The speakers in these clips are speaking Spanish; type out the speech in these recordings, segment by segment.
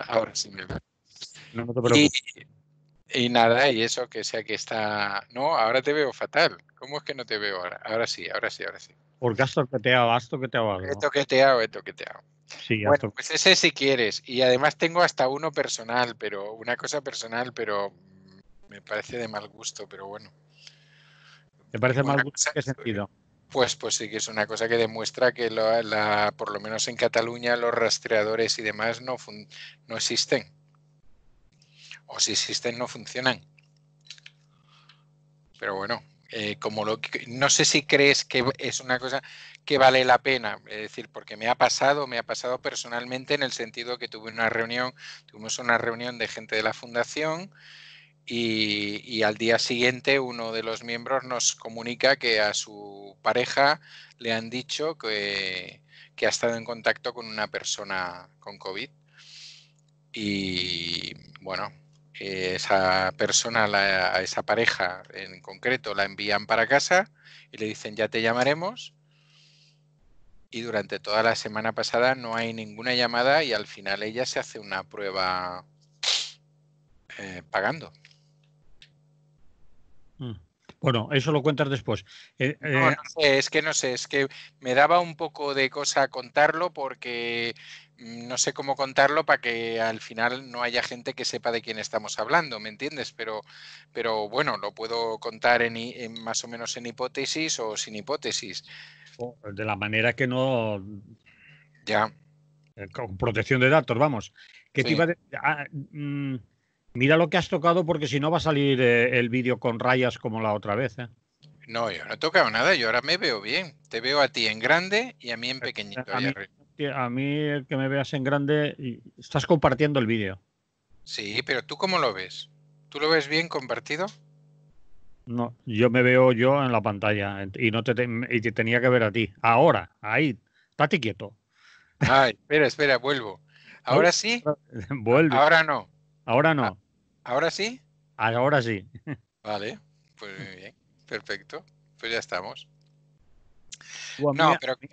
Ahora sí me veo. No te Y, preocupes. y nada, y eso que sea que está... No, ahora te veo fatal. ¿Cómo es que no te veo ahora? Ahora sí, ahora sí, ahora sí. Porque has toqueteado He algo. toqueteado, he toqueteado. Sí, has Bueno, pues ese si quieres. Y además tengo hasta uno personal, pero una cosa personal, pero me parece de mal gusto, pero bueno. ¿Te parece Una mal gusto? cosa, ¿En qué sentido? pues sí que es una cosa que demuestra que por lo menos en Cataluña los rastreadores y demás no existen. O si existen no funcionan. Pero bueno, no sé si crees que es una cosa que vale la pena, es decir, porque me ha pasado personalmente en el sentido que tuvimos una reunión de gente de la fundación y al día siguiente uno de los miembros nos comunica que a su pareja le han dicho que ha estado en contacto con una persona con COVID. Y bueno, esa persona, a esa pareja en concreto, la envían para casa y le dicen ya te llamaremos. Y durante toda la semana pasada no hay ninguna llamada y al final ella se hace una prueba pagando. Bueno, eso lo cuentas después. No sé, es que me daba un poco de cosa contarlo porque no sé cómo contarlo para que al final no haya gente que sepa de quién estamos hablando, ¿me entiendes? Pero bueno, lo puedo contar más o menos en hipótesis o sin hipótesis. De la manera que no. Ya, Con protección de datos, vamos. ¿Qué te sí. iba a de- Mira lo que has tocado porque si no va a salir el vídeo con rayas como la otra vez. No, yo no he tocado nada, yo ahora me veo bien. Te veo a ti en grande y a mí en pequeñito A ahí mí, arriba. a mí el que me veas en grande, estás compartiendo el vídeo. Sí, pero ¿tú cómo lo ves? ¿Tú lo ves bien compartido? No, yo me veo yo en la pantalla y y te tenía que ver a ti. Ahora, ahí, estate quieto. Ay, espera, vuelvo. Hola. ¿Ahora sí? Vuelve. Ahora no. Ahora Ah, no. ¿ahora sí? Ahora sí. Vale, pues muy bien, perfecto. Pues ya estamos. Tú No, pero a mí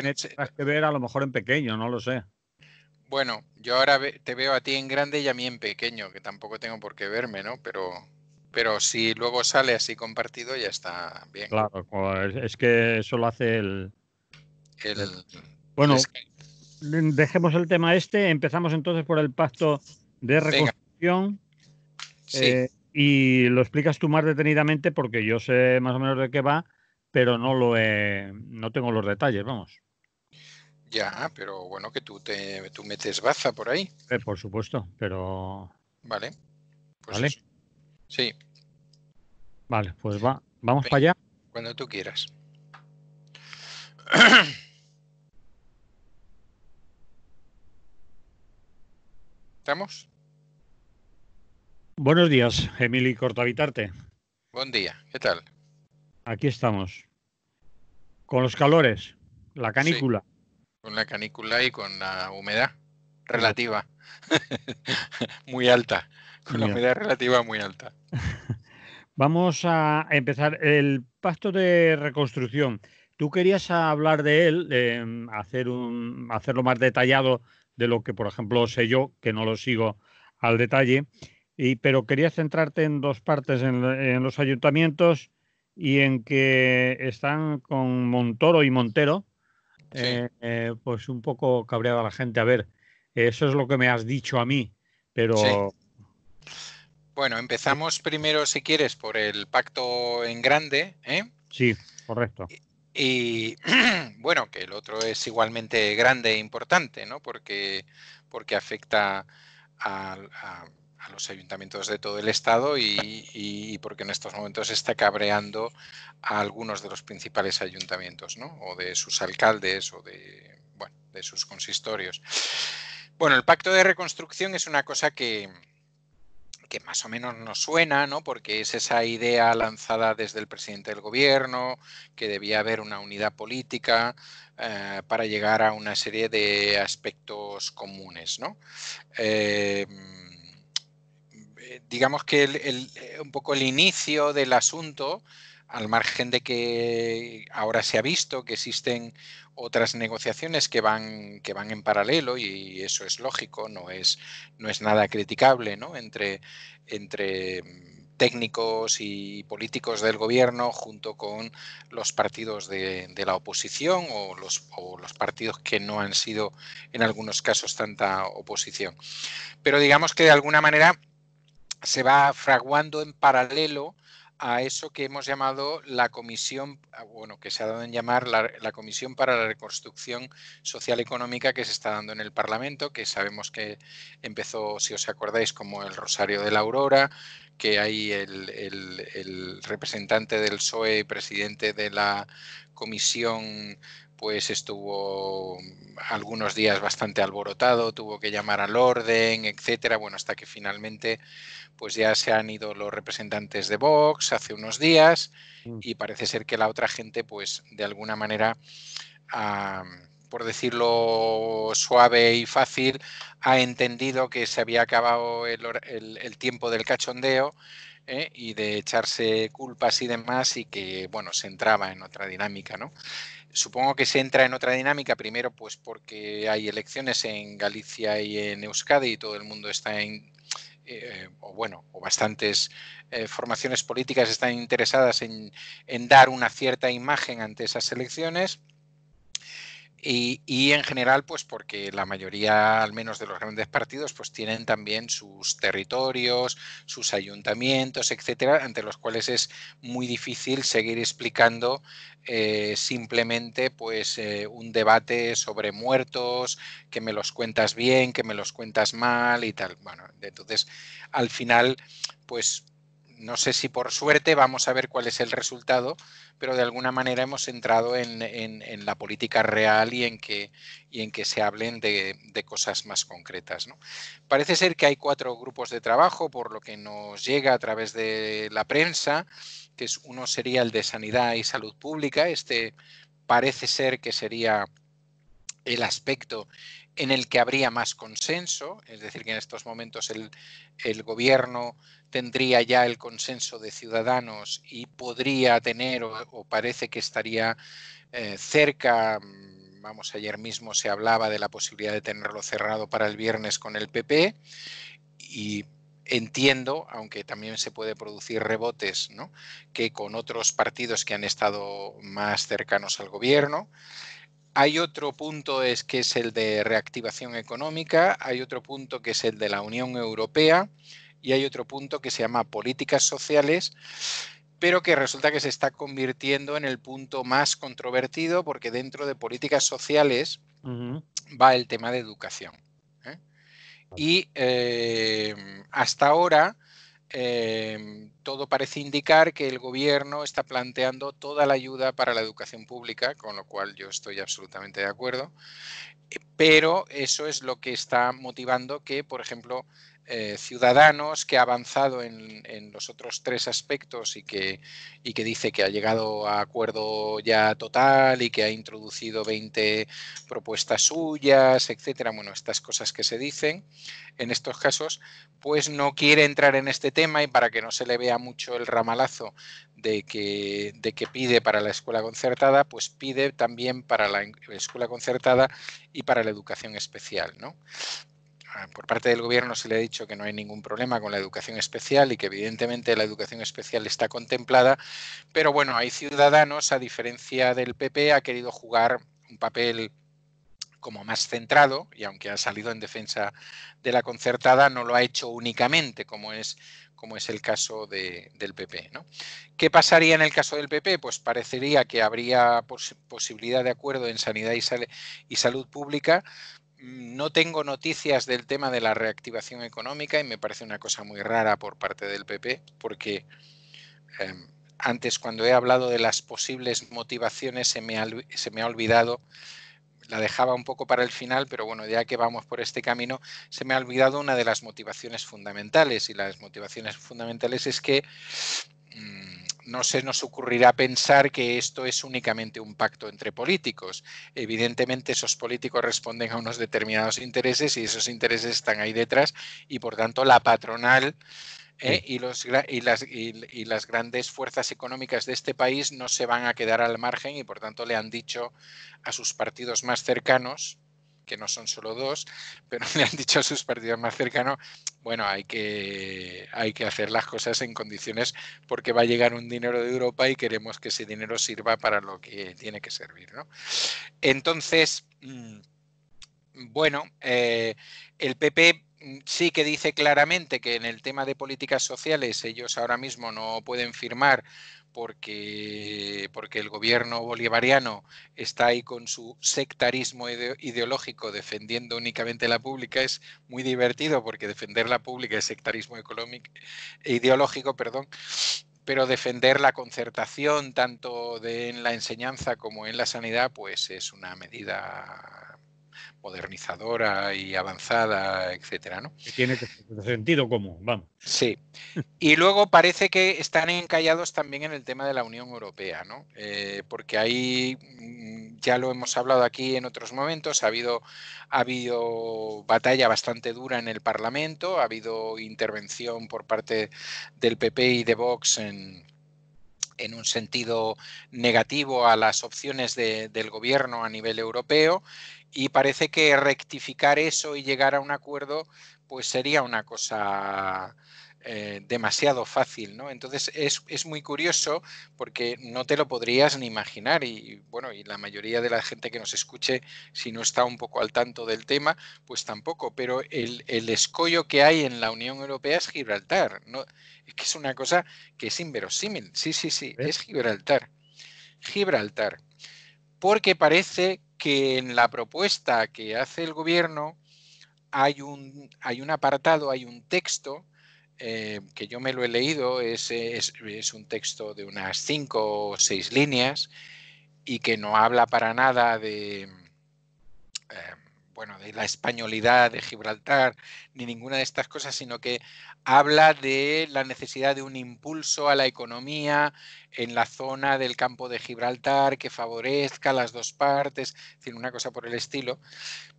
me tendrás que ver a lo mejor en pequeño, no lo sé. bueno, yo ahora te veo a ti en grande y a mí en pequeño, que tampoco tengo por qué verme, ¿no? Pero si luego sale así compartido ya está bien. Claro, es que eso lo hace el- El, el Bueno, Skype. dejemos el tema este, empezamos entonces por el pacto de Venga, reconstrucción sí, y lo explicas tú más detenidamente porque yo sé más o menos de qué va, pero no tengo los detalles, vamos. ya, pero bueno, que tú metes baza por ahí, Por supuesto, pero ¿vale? Pues vale, eso. Sí, vale, pues vamos para venga, allá. cuando tú quieras. ¿Estamos? Buenos días, Emily Cortavitarte. Buen día, ¿qué tal? Aquí estamos, con los calores, la Sí, canícula. con la canícula y con la humedad Uf, relativa. Muy alta, con la muy humedad relativa muy alta. Vamos a empezar el pacto de reconstrucción. Tú querías hablar de él, hacerlo más detallado de lo que, por ejemplo, sé yo, que no lo sigo al detalle, pero querías centrarte en dos partes, en los ayuntamientos y en que están con Montoro y Montero, Sí. pues un poco cabreada la gente. A ver, eso es lo que me has dicho a mí, Sí. pero Bueno, empezamos primero, si quieres, por el pacto en grande, ¿eh? sí, correcto. Y bueno, que el otro es igualmente grande e importante, ¿no? Porque afecta a los ayuntamientos de todo el estado y porque en estos momentos está cabreando a algunos de los principales ayuntamientos, ¿no? O de sus alcaldes o bueno, de sus consistorios. Bueno, el pacto de reconstrucción es una cosa que más o menos nos suena, ¿no? Porque es esa idea lanzada desde el presidente del gobierno, que debía haber una unidad política para llegar a una serie de aspectos comunes, ¿no? Eh, digamos que un poco el inicio del asunto al margen de que ahora se ha visto que existen otras negociaciones que van en paralelo, y eso es lógico, no es nada criticable, ¿no? Entre técnicos y políticos del gobierno junto con los partidos de la oposición o los partidos que no han sido en algunos casos tanta oposición. Pero digamos que de alguna manera se va fraguando en paralelo a eso que hemos llamado la comisión, bueno, que se ha dado en llamar la Comisión para la Reconstrucción Social Económica, que se está dando en el Parlamento, que sabemos que empezó, si os acordáis, como el Rosario de la Aurora, que hay el representante del PSOE y presidente de la comisión, pues estuvo algunos días bastante alborotado, tuvo que llamar al orden, etcétera, bueno, hasta que finalmente pues ya se han ido los representantes de Vox hace unos días, y parece ser que la otra gente, pues de alguna manera, por decirlo suave y fácil, ha entendido que se había acabado el tiempo del cachondeo, y de echarse culpas y demás, y que, bueno, se entraba en otra dinámica, ¿no? Supongo que se entra en otra dinámica, primero pues porque hay elecciones en Galicia y en Euskadi y todo el mundo está o bastantes formaciones políticas están interesadas en dar una cierta imagen ante esas elecciones. Y en general, pues porque la mayoría, al menos de los grandes partidos, pues tienen también sus territorios, sus ayuntamientos, etcétera, ante los cuales es muy difícil seguir explicando simplemente pues un debate sobre muertos, que me los cuentas bien, que me los cuentas mal y tal. Bueno, entonces al final, pues no sé si por suerte vamos a ver cuál es el resultado, pero de alguna manera hemos entrado en la política real y en que se hablen de cosas más concretas, ¿no? Parece ser que hay 4 grupos de trabajo, por lo que nos llega a través de la prensa, que uno sería el de Sanidad y Salud Pública. Este parece ser que sería el aspecto en el que habría más consenso, es decir, que en estos momentos el gobierno tendría ya el consenso de Ciudadanos y podría tener, o parece que estaría cerca, vamos, ayer mismo se hablaba de la posibilidad de tenerlo cerrado para el viernes con el PP, y entiendo, aunque también se puede producir rebotes, ¿no?, que con otros partidos que han estado más cercanos al gobierno. Hay otro punto que es el de reactivación económica, hay otro punto que es el de la Unión Europea y hay otro punto que se llama políticas sociales, pero que resulta que se está convirtiendo en el punto más controvertido, porque dentro de políticas sociales va el tema de educación. Y hasta ahora todo parece indicar que el gobierno está planteando toda la ayuda para la educación pública, con lo cual yo estoy absolutamente de acuerdo, pero eso es lo que está motivando que, por ejemplo, Ciudadanos, que ha avanzado en los otros 3 aspectos y que dice que ha llegado a acuerdo ya total y que ha introducido 20 propuestas suyas, etcétera, bueno, estas cosas que se dicen en estos casos, pues no quiere entrar en este tema, y para que no se le vea mucho el ramalazo de que pide para la escuela concertada, pues pide también para la escuela concertada y para la educación especial, ¿no? Por parte del gobierno se le ha dicho que no hay ningún problema con la educación especial y que evidentemente la educación especial está contemplada, pero bueno, hay Ciudadanos, a diferencia del PP, ha querido jugar un papel como más centrado, y aunque ha salido en defensa de la concertada, no lo ha hecho únicamente, como es el caso del PP, ¿no? ¿Qué pasaría en el caso del PP? Pues parecería que habría posibilidad de acuerdo en sanidad y salud pública. No tengo noticias del tema de la reactivación económica y me parece una cosa muy rara por parte del PP, porque antes, cuando he hablado de las posibles motivaciones, se me ha olvidado, la dejaba un poco para el final, pero bueno, ya que vamos por este camino, se me ha olvidado una de las motivaciones fundamentales, y las motivaciones fundamentales es que no se nos ocurrirá pensar que esto es únicamente un pacto entre políticos. Evidentemente esos políticos responden a unos determinados intereses y esos intereses están ahí detrás, y por tanto la patronal Sí. y las grandes fuerzas económicas de este país no se van a quedar al margen y por tanto le han dicho a sus partidos más cercanos, que no son solo dos, pero le han dicho a sus partidos más cercanos, bueno, hay que hacer las cosas en condiciones porque va a llegar un dinero de Europa y queremos que ese dinero sirva para lo que tiene que servir, ¿no? Entonces, bueno, el PP sí que dice claramente que en el tema de políticas sociales ellos ahora mismo no pueden firmar porque el gobierno bolivariano está ahí con su sectarismo ideológico defendiendo únicamente la pública. Es muy divertido porque defender la pública es sectarismo ideológico, perdón, pero defender la concertación tanto en la enseñanza como en la sanidad pues es una medida modernizadora y avanzada, etcétera, ¿no? Que tiene sentido común, vamos. Sí. Y luego parece que están encallados también en el tema de la Unión Europea, ¿no? Porque ahí ya lo hemos hablado aquí en otros momentos, ha habido batalla bastante dura en el Parlamento, ha habido intervención por parte del PP y de Vox en un sentido negativo a las opciones del gobierno a nivel europeo y parece que rectificar eso y llegar a un acuerdo pues sería una cosa demasiado fácil, ¿no? Entonces es muy curioso porque no te lo podrías ni imaginar y bueno, y la mayoría de la gente que nos escuche, si no está un poco al tanto del tema, pues tampoco, pero el escollo que hay en la Unión Europea es Gibraltar, ¿no? Es que es una cosa que es inverosímil. Sí, sí, sí, ¿Eh? es Gibraltar. Gibraltar. Porque parece que en la propuesta que hace el gobierno hay un apartado, hay un texto que yo me lo he leído, es un texto de unas 5 o 6 líneas y que no habla para nada bueno, de la españolidad de Gibraltar ni ninguna de estas cosas, sino que habla de la necesidad de un impulso a la economía en la zona del campo de Gibraltar que favorezca a las dos partes, es decir, una cosa por el estilo.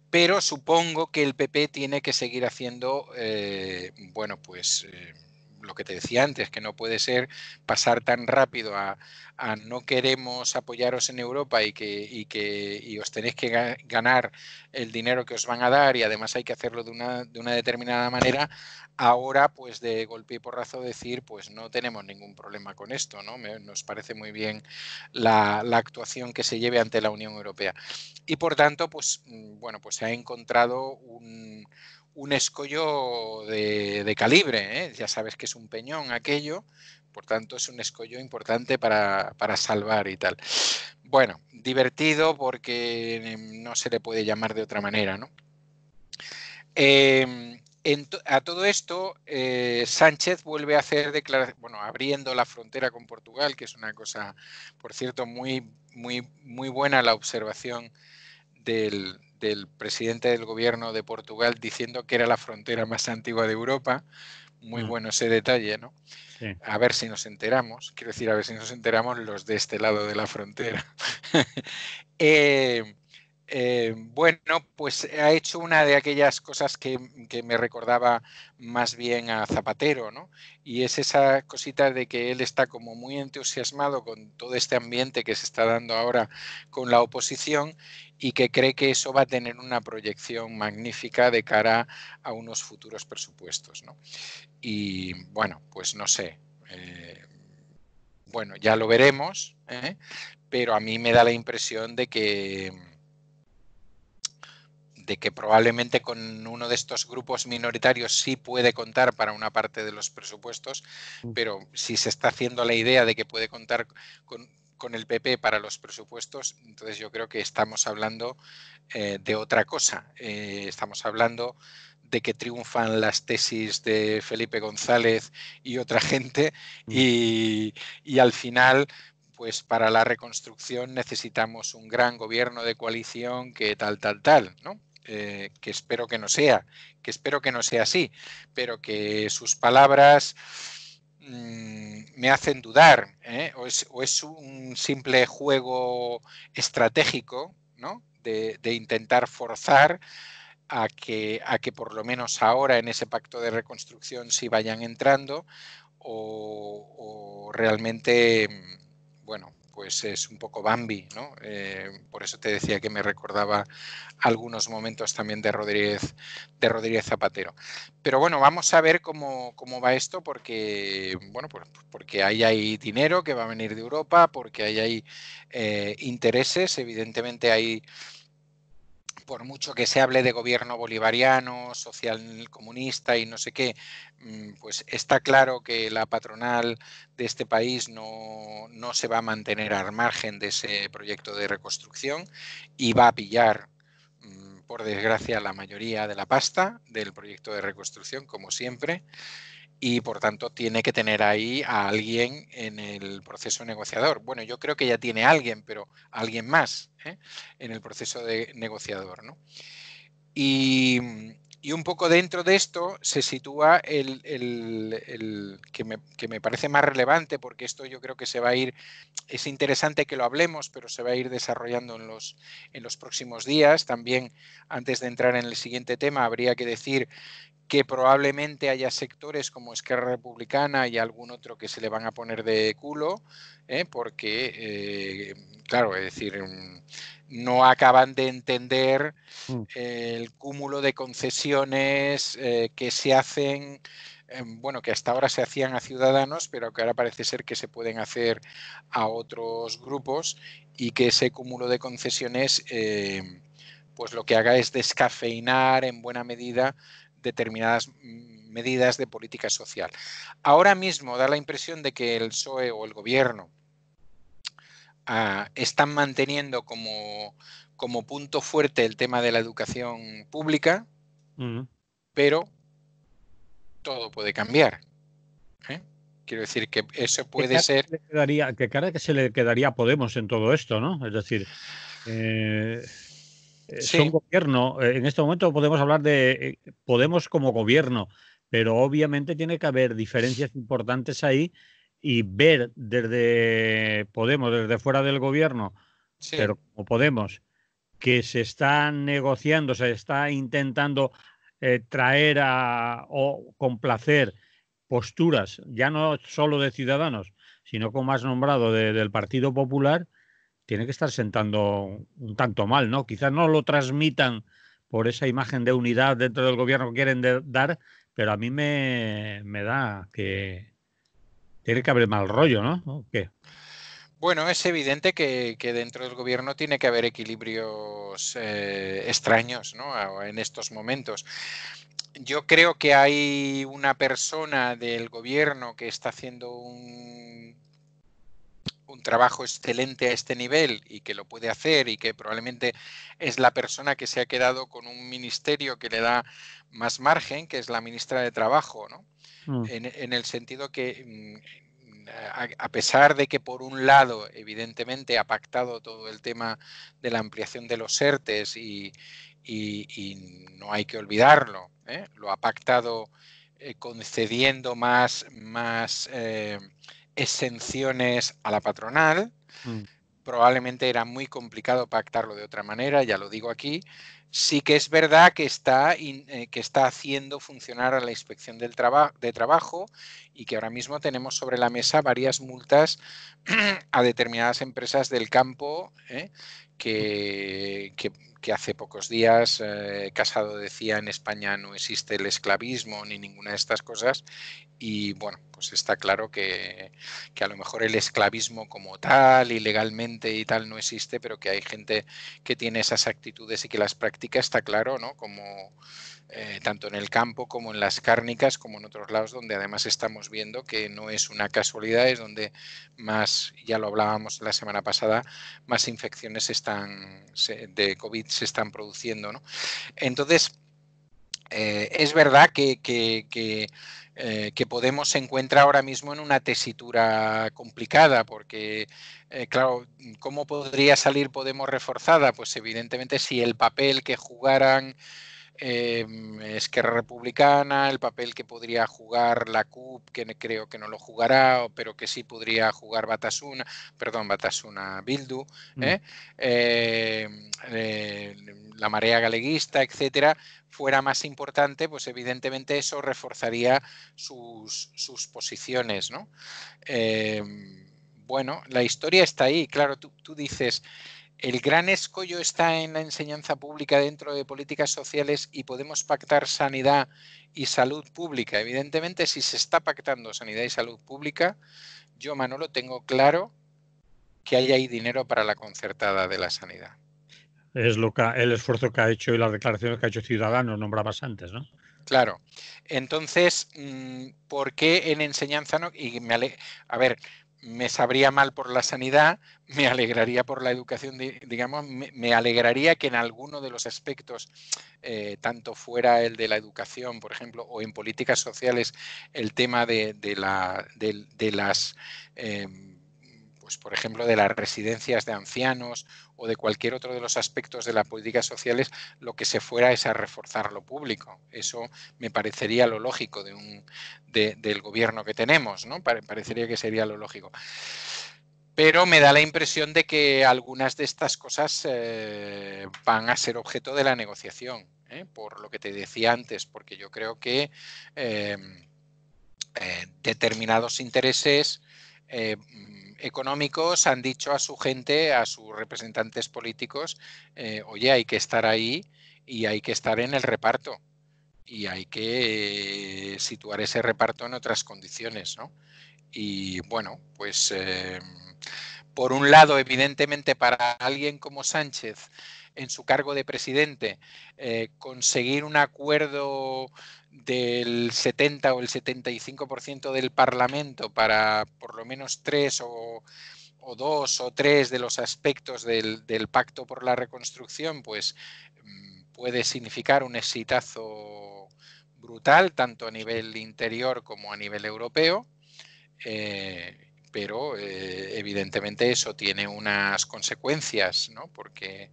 Pero supongo que el PP tiene que seguir haciendo, bueno, pues lo que te decía antes, que no puede ser pasar tan rápido a no queremos apoyaros en Europa y os tenéis que ganar el dinero que os van a dar y además hay que hacerlo de una determinada manera. Ahora, pues de golpe y porrazo decir, pues no tenemos ningún problema con esto, ¿no? Nos parece muy bien la actuación que se lleve ante la Unión Europea. Y por tanto, pues bueno, pues se ha encontrado un escollo de calibre, ¿eh? Ya sabes que es un peñón aquello, por tanto es un escollo importante para salvar y tal. Bueno, divertido porque no se le puede llamar de otra manera, ¿no? A todo esto, Sánchez vuelve a hacer declaraciones, bueno, abriendo la frontera con Portugal, que es una cosa, por cierto, muy buena la observación del presidente del gobierno de Portugal diciendo que era la frontera más antigua de Europa. Muy bueno ese detalle, ¿no? Sí. A ver si nos enteramos. Quiero decir, a ver si nos enteramos los de este lado de la frontera. Bueno, pues ha hecho una de aquellas cosas que me recordaba más bien a Zapatero, ¿no? Y es esa cosita de que él está como muy entusiasmado con todo este ambiente que se está dando ahora con la oposición y que cree que eso va a tener una proyección magnífica de cara a unos futuros presupuestos, ¿no? Y bueno, pues no sé. Bueno, ya lo veremos, ¿eh? Pero a mí me da la impresión de que probablemente con uno de estos grupos minoritarios sí puede contar para una parte de los presupuestos, pero si se está haciendo la idea de que puede contar con el PP para los presupuestos, entonces yo creo que estamos hablando de otra cosa. Estamos hablando de que triunfan las tesis de Felipe González y otra gente y al final pues para la reconstrucción necesitamos un gran gobierno de coalición que tal, ¿no? Que espero que no sea así, pero que sus palabras me hacen dudar, ¿eh? O es un simple juego estratégico, ¿no? De intentar forzar a que por lo menos ahora en ese pacto de reconstrucción sí vayan entrando, o realmente, bueno, pues es un poco Bambi, ¿no? Por eso te decía que me recordaba algunos momentos también de Rodríguez Zapatero. Pero bueno, vamos a ver cómo va esto, porque, bueno, porque ahí hay dinero que va a venir de Europa, porque ahí hay intereses, evidentemente hay, por mucho que se hable de gobierno bolivariano, social comunista y no sé qué, pues está claro que la patronal de este país no se va a mantener al margen de ese proyecto de reconstrucción y va a pillar, por desgracia, la mayoría de la pasta del proyecto de reconstrucción, como siempre, y por tanto tiene que tener ahí a alguien en el proceso negociador. Bueno, yo creo que ya tiene a alguien, pero alguien más, ¿eh?, en el proceso de negociador, ¿no? Y, y un poco dentro de esto se sitúa el que me parece más relevante, porque esto yo creo que se va a ir, es interesante que lo hablemos, pero se va a ir desarrollando en los próximos días. También, antes de entrar en el siguiente tema, habría que decir que probablemente haya sectores como Esquerra Republicana y algún otro que se le van a poner de culo, porque, claro, es decir, no acaban de entender el cúmulo de concesiones que se hacen, bueno, que hasta ahora se hacían a Ciudadanos, pero que ahora parece ser que se pueden hacer a otros grupos, y que ese cúmulo de concesiones pues lo que haga es descafeinar en buena medida determinadas medidas de política social. Ahora mismo da la impresión de que el PSOE o el gobierno están manteniendo como punto fuerte el tema de la educación pública, pero todo puede cambiar, ¿eh? Quiero decir que eso puede ser... ¿Qué cara que se le quedaría a Podemos en todo esto, ¿no? Es decir, son Sí, gobierno. En este momento podemos hablar de Podemos como gobierno, pero obviamente tiene que haber diferencias importantes ahí, y ver desde Podemos, desde fuera del gobierno, sí. pero como Podemos, que se está negociando, se está intentando traer o complacer posturas, ya no solo de Ciudadanos, sino como has nombrado, del Partido Popular, tiene que estar sentando un tanto mal, ¿no? Quizás no lo transmitan por esa imagen de unidad dentro del gobierno que quieren dar, pero a mí me da que tiene que haber mal rollo, ¿no? ¿O qué? Bueno, es evidente que dentro del gobierno tiene que haber equilibrios extraños, ¿no?, en estos momentos. Yo creo que hay una persona del gobierno que está haciendo un trabajo excelente a este nivel y que lo puede hacer, y que probablemente es la persona que se ha quedado con un ministerio que le da más margen, que es la ministra de Trabajo, ¿no? Mm, En el sentido que, a pesar de que por un lado evidentemente ha pactado todo el tema de la ampliación de los ERTES, y no hay que olvidarlo, lo ha pactado concediendo más exenciones a la patronal. mm. Probablemente era muy complicado pactarlo de otra manera, ya lo digo aquí. Sí que es verdad que está haciendo funcionar a la Inspección de Trabajo, y que ahora mismo tenemos sobre la mesa varias multas a determinadas empresas del campo, que hace pocos días Casado decía: en España no existe el esclavismo ni ninguna de estas cosas. Y bueno, pues está claro que a lo mejor el esclavismo como tal, ilegalmente y tal, no existe, pero que hay gente que tiene esas actitudes y que las practica, está claro, ¿no? Como tanto en el campo como en las cárnicas, como en otros lados, donde además estamos viendo que no es una casualidad, es donde más, ya lo hablábamos la semana pasada, más infecciones de COVID se están produciendo, ¿no? Entonces, es verdad que Podemos se encuentra ahora mismo en una tesitura complicada, porque, claro, ¿cómo podría salir Podemos reforzada? Pues evidentemente si el papel que jugaran Esquerra Republicana, el papel que podría jugar la CUP, que creo que no lo jugará, pero que sí podría jugar Batasuna Bildu, la marea galeguista, etcétera, fuera más importante, pues evidentemente eso reforzaría sus posiciones, ¿no? Bueno, la historia está ahí, claro, tú dices, el gran escollo está en la enseñanza pública dentro de políticas sociales y podemos pactar sanidad y salud pública. Evidentemente, si se está pactando sanidad y salud pública, yo, Manolo, tengo claro que hay ahí dinero para la concertada de la sanidad. Es el esfuerzo que ha hecho y las declaraciones que ha hecho Ciudadanos, nombrabas antes, ¿no? Claro. Entonces, ¿por qué en enseñanza no? A ver, me sabría mal por la sanidad, me alegraría por la educación, digamos, me alegraría que en alguno de los aspectos, tanto fuera el de la educación, por ejemplo, o en políticas sociales, el tema de las, pues por ejemplo, de las residencias de ancianos o de cualquier otro de los aspectos de las políticas sociales, lo que se fuera es a reforzar lo público. Eso me parecería lo lógico del gobierno que tenemos, ¿no? Parecería que sería lo lógico. Pero me da la impresión de que algunas de estas cosas van a ser objeto de la negociación, por lo que te decía antes, porque yo creo que determinados intereses económicos han dicho a su gente, a sus representantes políticos, oye, hay que estar ahí y hay que estar en el reparto y hay que situar ese reparto en otras condiciones, ¿no? Y bueno, pues por un lado, evidentemente, para alguien como Sánchez, en su cargo de presidente, conseguir un acuerdo del 70 o el 75% del Parlamento para por lo menos tres o dos o tres de los aspectos del Pacto por la Reconstrucción, pues puede significar un exitazo brutal, tanto a nivel interior como a nivel europeo. Pero evidentemente eso tiene unas consecuencias, ¿no? Porque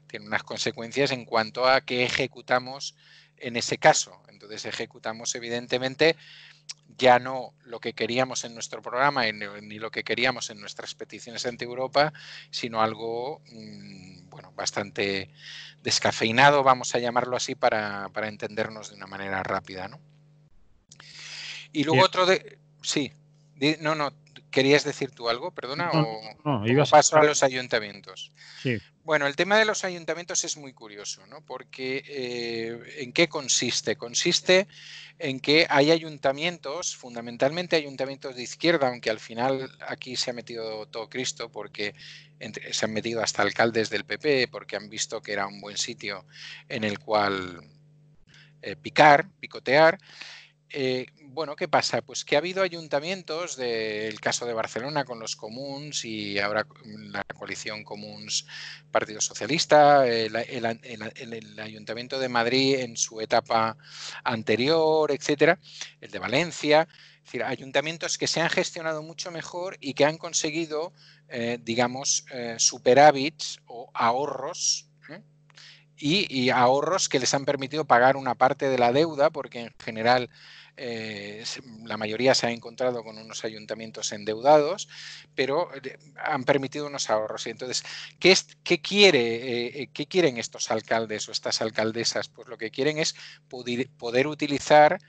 tiene unas consecuencias en cuanto a qué ejecutamos en ese caso. Entonces ejecutamos evidentemente ya no lo que queríamos en nuestro programa ni lo que queríamos en nuestras peticiones ante Europa, sino algo bueno, bastante descafeinado, vamos a llamarlo así, para entendernos de una manera rápida, ¿no? Y luego otro de... Sí, no, ¿querías decir tú algo, perdona? No, ¿O ibas paso a... a los ayuntamientos? Sí. Bueno, el tema de los ayuntamientos es muy curioso, ¿no? Porque ¿en qué consiste? Consiste en que hay ayuntamientos, fundamentalmente ayuntamientos de izquierda, aunque al final aquí se ha metido todo Cristo, porque se han metido hasta alcaldes del PP, porque han visto que era un buen sitio en el cual picotear. Bueno, ¿qué pasa? Pues que ha habido ayuntamientos, del caso de Barcelona con los Comuns y ahora la coalición Comuns Partido Socialista, el Ayuntamiento de Madrid en su etapa anterior, etcétera, el de Valencia, es decir, ayuntamientos que se han gestionado mucho mejor y que han conseguido, digamos, superávits o ahorros. Y ahorros que les han permitido pagar una parte de la deuda, porque en general la mayoría se ha encontrado con unos ayuntamientos endeudados, pero han permitido unos ahorros. Y entonces, ¿qué quieren estos alcaldes o estas alcaldesas? Pues lo que quieren es poder utilizar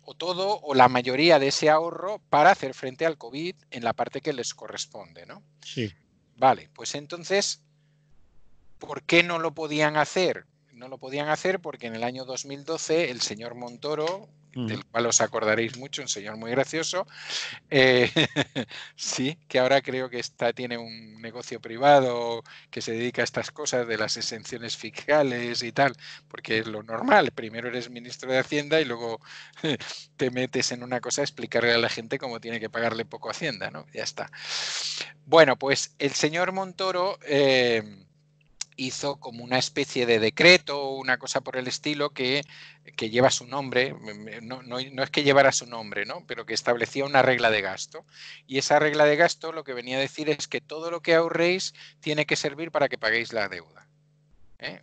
o todo o la mayoría de ese ahorro para hacer frente al COVID en la parte que les corresponde, ¿no? Sí. Vale, pues entonces, ¿por qué no lo podían hacer? No lo podían hacer porque en el año 2012 el señor Montoro, del cual os acordaréis mucho, un señor muy gracioso, sí, que ahora creo que tiene un negocio privado que se dedica a estas cosas de las exenciones fiscales y tal, porque es lo normal, primero eres ministro de Hacienda y luego te metes en una cosa a explicarle a la gente cómo tiene que pagarle poco a Hacienda, ¿no? Ya está. Bueno, pues el señor Montoro hizo como una especie de decreto o una cosa por el estilo que lleva su nombre, no es que llevara su nombre, ¿no? Pero que establecía una regla de gasto. Y esa regla de gasto lo que venía a decir es que todo lo que ahorréis tiene que servir para que paguéis la deuda.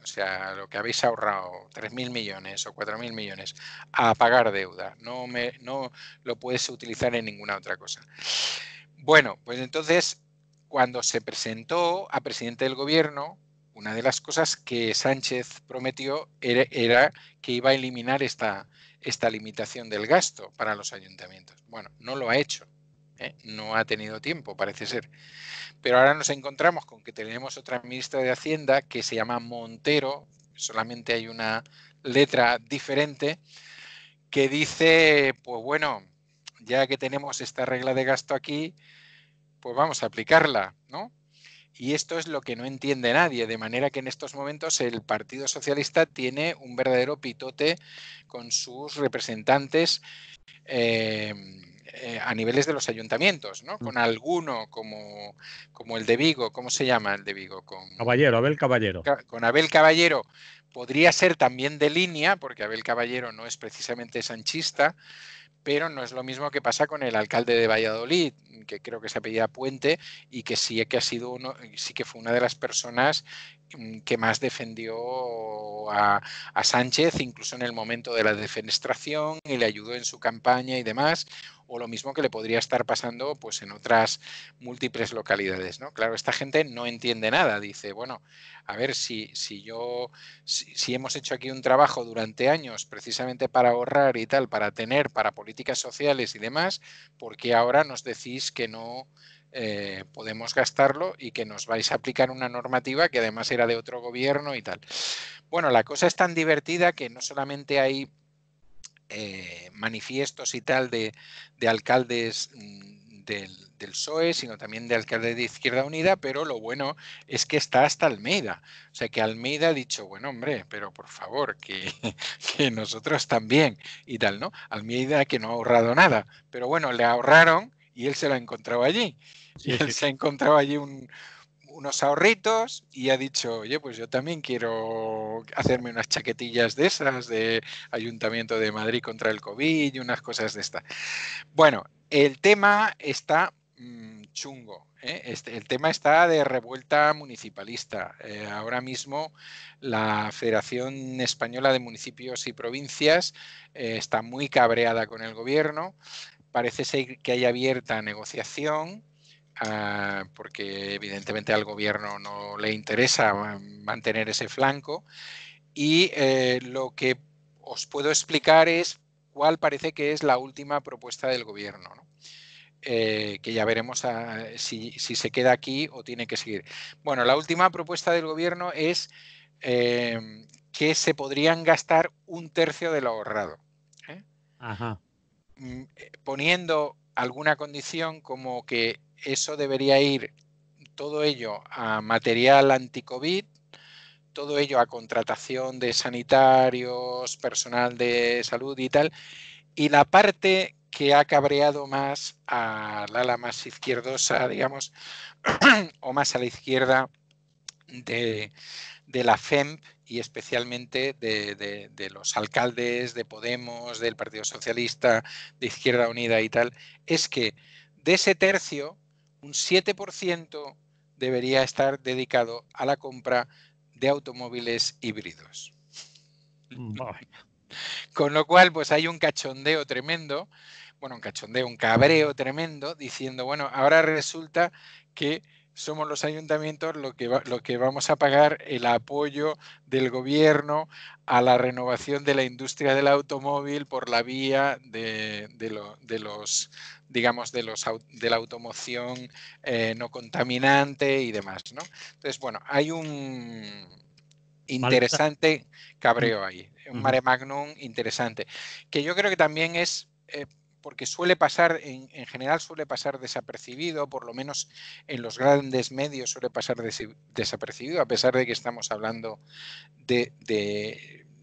O sea, lo que habéis ahorrado, 3.000 millones o 4.000 millones, a pagar deuda. No lo puedes utilizar en ninguna otra cosa. Bueno, pues entonces, cuando se presentó a presidente del gobierno, una de las cosas que Sánchez prometió era que iba a eliminar esta limitación del gasto para los ayuntamientos. Bueno, no lo ha hecho. No ha tenido tiempo, parece ser. Pero ahora nos encontramos con que tenemos otra ministra de Hacienda que se llama Montero, solamente hay una letra diferente, que dice, pues bueno, ya que tenemos esta regla de gasto aquí, pues vamos a aplicarla, ¿no? Y esto es lo que no entiende nadie, de manera que en estos momentos el Partido Socialista tiene un verdadero pitote con sus representantes a niveles de los ayuntamientos, ¿no? Con alguno como el de Vigo, ¿cómo se llama el de Vigo? Caballero, Abel Caballero. Con Abel Caballero podría ser también de línea, porque Abel Caballero no es precisamente sanchista, pero no es lo mismo que pasa con el alcalde de Valladolid, que creo que se apellida Puente y que sí que ha sido sí que fue una de las personas que más defendió a Sánchez, incluso en el momento de la defenestración, y le ayudó en su campaña y demás, o lo mismo que le podría estar pasando pues en otras múltiples localidades, ¿no? Claro, esta gente no entiende nada, dice, bueno, a ver, si hemos hecho aquí un trabajo durante años precisamente para ahorrar y tal, para políticas sociales y demás, ¿por qué ahora nos decís que no podemos gastarlo y que nos vais a aplicar una normativa que además era de otro gobierno y tal? Bueno, la cosa es tan divertida que no solamente hay manifiestos y tal de alcaldes del PSOE, sino también de alcaldes de Izquierda Unida, pero lo bueno es que está hasta Almeida. O sea, que Almeida ha dicho, bueno, hombre, pero por favor, que nosotros también y tal, ¿no? Almeida que no ha ahorrado nada, pero bueno, le ahorraron y él se lo ha encontrado allí. Sí, Y él sí. se ha encontrado allí unos ahorritos y ha dicho, oye, pues yo también quiero hacerme unas chaquetillas de esas de Ayuntamiento de Madrid contra el COVID y unas cosas de estas. Bueno, el tema está chungo. El tema está de revuelta municipalista. Ahora mismo la Federación Española de Municipios y Provincias está muy cabreada con el gobierno. Parece ser que hay abierta negociación, porque evidentemente al gobierno no le interesa mantener ese flanco, y lo que os puedo explicar es cuál parece que es la última propuesta del gobierno, ¿no? Que ya veremos si se queda aquí o tiene que seguir. Bueno, la última propuesta del gobierno es que se podrían gastar 1/3 de lo ahorrado. Ajá. Poniendo alguna condición como que eso debería ir todo ello a material anti-COVID, todo ello a contratación de sanitarios, personal de salud y tal, y la parte que ha cabreado más al ala más izquierdosa, digamos, o más a la izquierda de la FEMP y especialmente de los alcaldes de Podemos, del Partido Socialista, de Izquierda Unida y tal, es que de ese tercio, un 7% debería estar dedicado a la compra de automóviles híbridos. Con lo cual, pues hay un cachondeo tremendo, bueno, un cachondeo, un cabreo tremendo, diciendo, bueno, ahora resulta que somos los ayuntamientos lo que vamos a pagar el apoyo del gobierno a la renovación de la industria del automóvil por la vía de los digamos, de la automoción no contaminante y demás, ¿no? Entonces, bueno, hay un interesante cabreo ahí, un mare magnum interesante, que yo creo que también es porque suele pasar, en general suele pasar desapercibido, por lo menos en los grandes medios suele pasar desapercibido, a pesar de que estamos hablando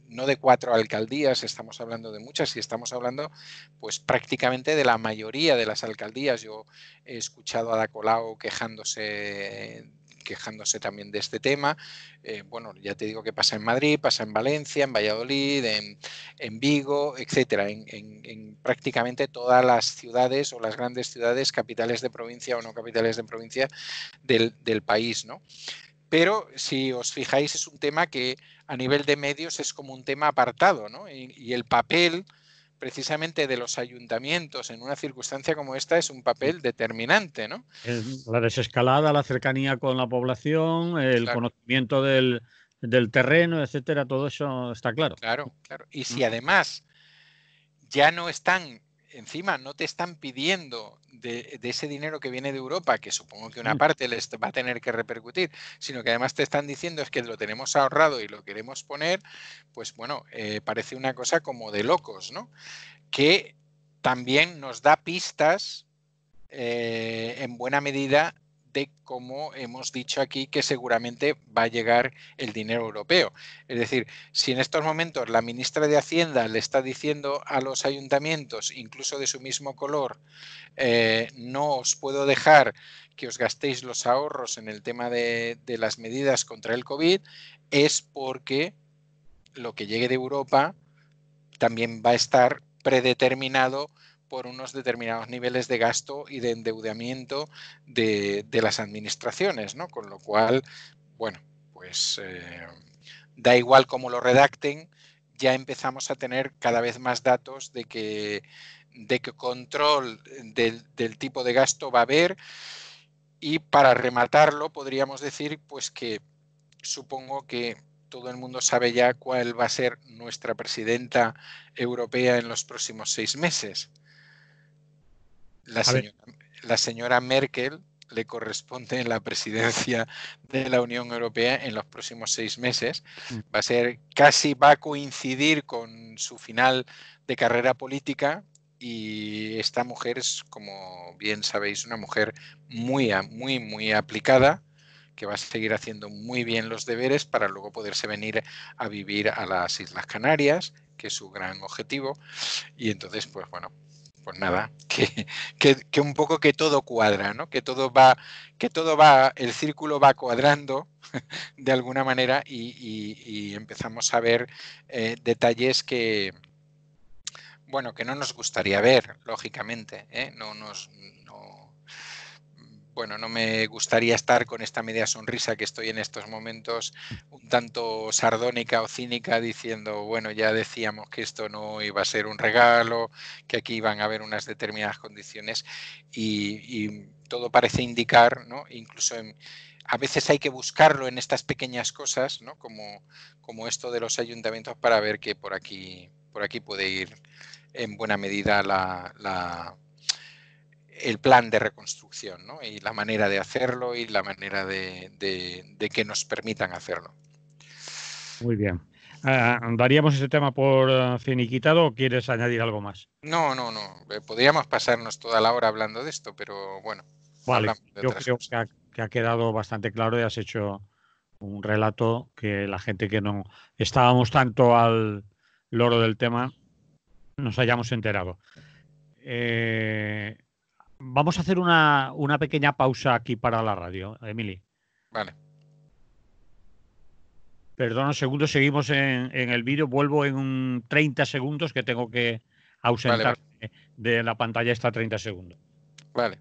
no de 4 alcaldías, estamos hablando de muchas y estamos hablando pues prácticamente de la mayoría de las alcaldías. Yo he escuchado a Ada Colau quejándose también de este tema. Bueno, ya te digo que pasa en Madrid, pasa en Valencia, en Valladolid, en Vigo, etcétera, en prácticamente todas las ciudades o las grandes ciudades, capitales de provincia o no capitales de provincia del país, ¿no? pero si os fijáis es un tema que a nivel de medios es como un tema apartado, ¿no? Y el papel precisamente de los ayuntamientos en una circunstancia como esta es un papel determinante, ¿no? La desescalada, la cercanía con la población, el Claro, conocimiento del terreno, etcétera, todo eso está claro. claro, claro. Y Mm, si además ya no están, encima no te están pidiendo de ese dinero que viene de Europa, que supongo que una mm. parte les va a tener que repercutir, sino que además te están diciendo es que lo tenemos ahorrado y lo queremos poner, pues bueno, parece una cosa como de locos, ¿no? Que también nos da pistas en buena medida de cómo hemos dicho aquí que seguramente va a llegar el dinero europeo. Es decir, si en estos momentos la ministra de Hacienda le está diciendo a los ayuntamientos, incluso de su mismo color, no os puedo dejar que os gastéis los ahorros en el tema de las medidas contra el COVID, es porque lo que llegue de Europa también va a estar predeterminado por unos determinados niveles de gasto y de endeudamiento de las administraciones, ¿no? Con lo cual, bueno, pues da igual cómo lo redacten, ya empezamos a tener cada vez más datos de que control del tipo de gasto va a haber, y para rematarlo podríamos decir pues que supongo que todo el mundo sabe ya cuál va a ser nuestra presidenta europea en los próximos 6 meses. La A ver, señora, la señora Merkel le corresponde la presidencia de la Unión Europea en los próximos 6 meses. mm, Va a ser casi, va a coincidir con su final de carrera política, y esta mujer es, como bien sabéis, una mujer muy aplicada, que va a seguir haciendo muy bien los deberes para luego poderse venir a vivir a las Islas Canarias, que es su gran objetivo. Y entonces, pues bueno, pues nada, que un poco que todo cuadra, ¿no? Que todo va, el círculo va cuadrando de alguna manera, y empezamos a ver detalles que, bueno, que no nos gustaría ver, lógicamente, ¿eh? Bueno, no me gustaría estar con esta media sonrisa que estoy en estos momentos, un tanto sardónica o cínica, diciendo, bueno, ya decíamos que esto no iba a ser un regalo, que aquí iban a haber unas determinadas condiciones, y todo parece indicar, ¿no? Incluso a veces hay que buscarlo en estas pequeñas cosas, ¿no? Como esto de los ayuntamientos, para ver que por aquí puede ir en buena medida el plan de reconstrucción, ¿no? Y la manera de hacerlo y la manera de que nos permitan hacerlo. muy bien. ¿Daríamos ese tema por finiquitado o quieres añadir algo más? No. Podríamos pasarnos toda la hora hablando de esto, pero bueno, Vale, hablamos de yo otras creo cosas. que ha quedado bastante claro y has hecho un relato que la gente que no estábamos tanto al loro del tema nos hayamos enterado. Eh, Vamos a hacer una pequeña pausa aquí para la radio, Emily. Vale, Perdona un segundo, seguimos en el vídeo. Vuelvo en 30 segundos que tengo que vale, ausentarme de la pantalla esta 30 segundos. vale.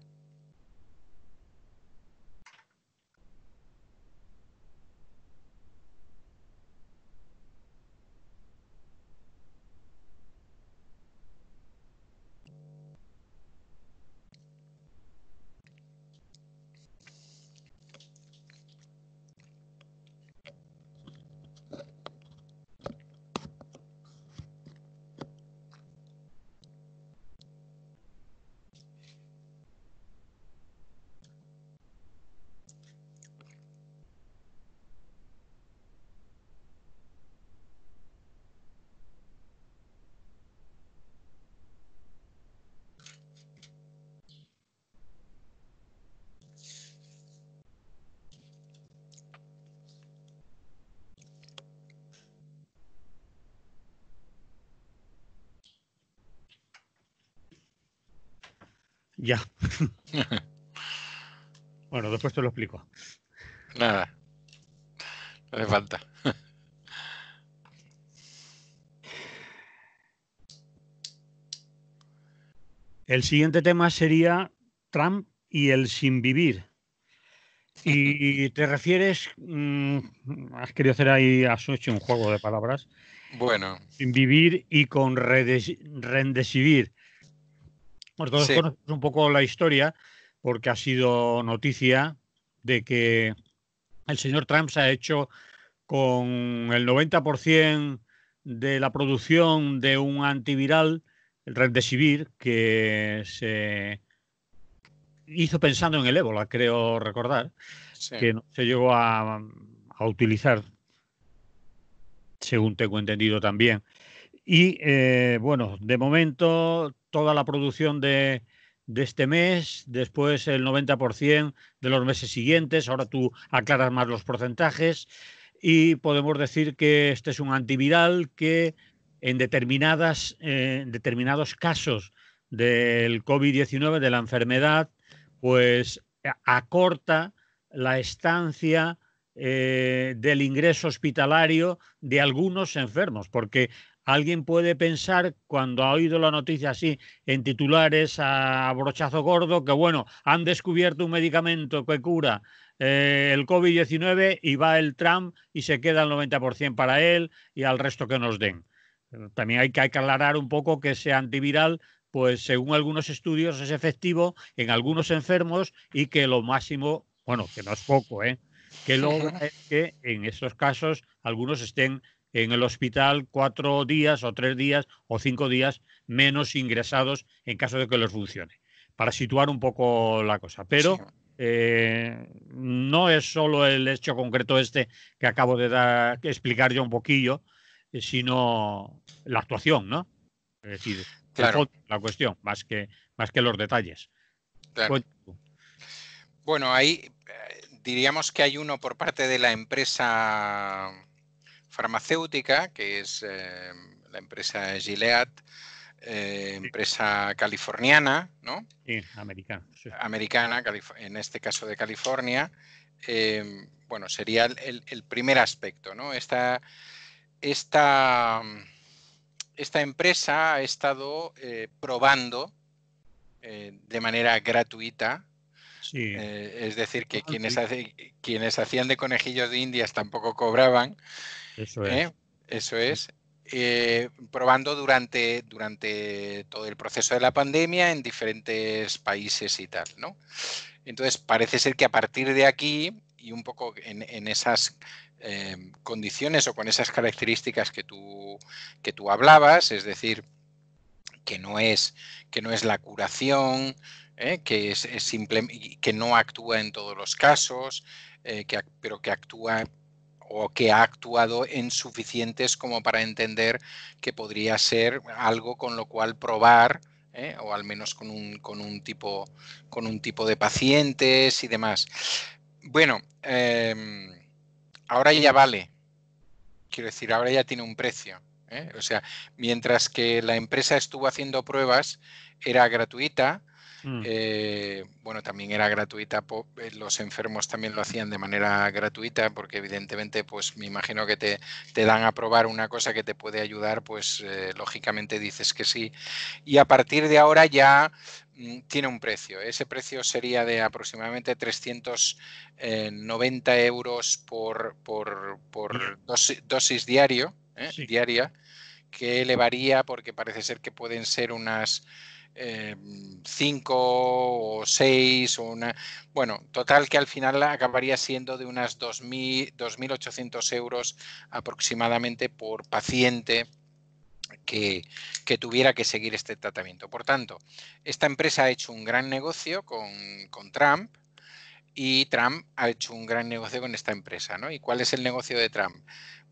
Ya, bueno, después te lo explico. Nada, no hace falta. El siguiente tema sería Trump y el sin vivir. Y te refieres, has querido hacer ahí, has hecho un juego de palabras, Bueno, sin vivir y con rendesivir. Pues todos sí, conocemos un poco la historia porque ha sido noticia de que el señor Trump se ha hecho con el 90% de la producción de un antiviral, el Remdesivir, que se hizo pensando en el ébola, creo recordar, sí, que no se llegó a utilizar, según tengo entendido también. Y bueno, de momento toda la producción de este mes, después el 90% de los meses siguientes, ahora tú aclaras más los porcentajes y podemos decir que este es un antiviral que en determinados casos del COVID-19, de la enfermedad, pues acorta la estancia del ingreso hospitalario de algunos enfermos, porque alguien puede pensar cuando ha oído la noticia así en titulares a brochazo gordo que bueno, han descubierto un medicamento que cura el COVID-19 y va el Trump y se queda el 90% para él y al resto que nos den. También hay que aclarar un poco que ese antiviral, pues según algunos estudios es efectivo en algunos enfermos y que lo máximo, bueno, que no es poco, que logra es que en estos casos algunos estén en el hospital 4 días o 3 días o 5 días menos ingresados en caso de que les funcione, para situar un poco la cosa. sí. Pero no es solo el hecho concreto este que acabo de explicar yo un poquillo, sino la actuación, ¿no? Es decir, el Claro, fondo, la cuestión, más que los detalles. claro. Cuéntame tú. Bueno, ahí diríamos que hay uno por parte de la empresa farmacéutica, que es la empresa Gilead, Sí, empresa californiana, ¿no? sí, americano, sí. Americana, en este caso de California. Bueno, sería el primer aspecto, ¿no? Esta, esta empresa ha estado probando de manera gratuita. Sí, Es decir, que sí, quienes hacían de conejillos de indias tampoco cobraban, eso ¿eh? es. Eso es. Probando durante todo el proceso de la pandemia en diferentes países y tal, ¿no? Entonces, parece ser que a partir de aquí y un poco en esas condiciones o con esas características que tú hablabas, es decir, que no es la curación, es simple, que no actúa en todos los casos, pero que actúa o que ha actuado en suficientes como para entender que podría ser algo con lo cual probar, o al menos con un tipo de pacientes y demás. Bueno, ahora ya vale, quiero decir, ahora ya tiene un precio. O sea, mientras que la empresa estuvo haciendo pruebas, era gratuita. Mm. Bueno, también era gratuita, los enfermos también lo hacían de manera gratuita, porque evidentemente, pues me imagino que te dan a probar una cosa que te puede ayudar, pues lógicamente dices que sí. Y a partir de ahora ya tiene un precio. Ese precio sería de aproximadamente 390 euros Bien, por dosis sí. diaria, que elevaría porque parece ser que pueden ser unas 5 o 6 o una... Bueno, total que al final acabaría siendo de unas 2.800 euros aproximadamente por paciente que tuviera que seguir este tratamiento. Por tanto, esta empresa ha hecho un gran negocio con Trump y Trump ha hecho un gran negocio con esta empresa, ¿no? ¿Y cuál es el negocio de Trump?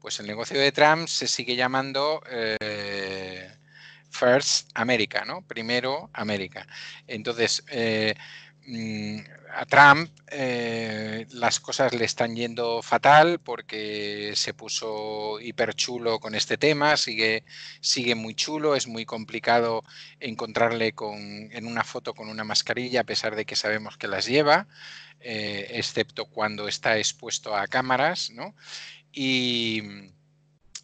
Pues el negocio de Trump se sigue llamando First America, ¿no? Primero América. Entonces, a Trump las cosas le están yendo fatal porque se puso hiper chulo con este tema, sigue muy chulo, es muy complicado encontrarle en una foto con una mascarilla a pesar de que sabemos que las lleva, excepto cuando está expuesto a cámaras, ¿no? Y,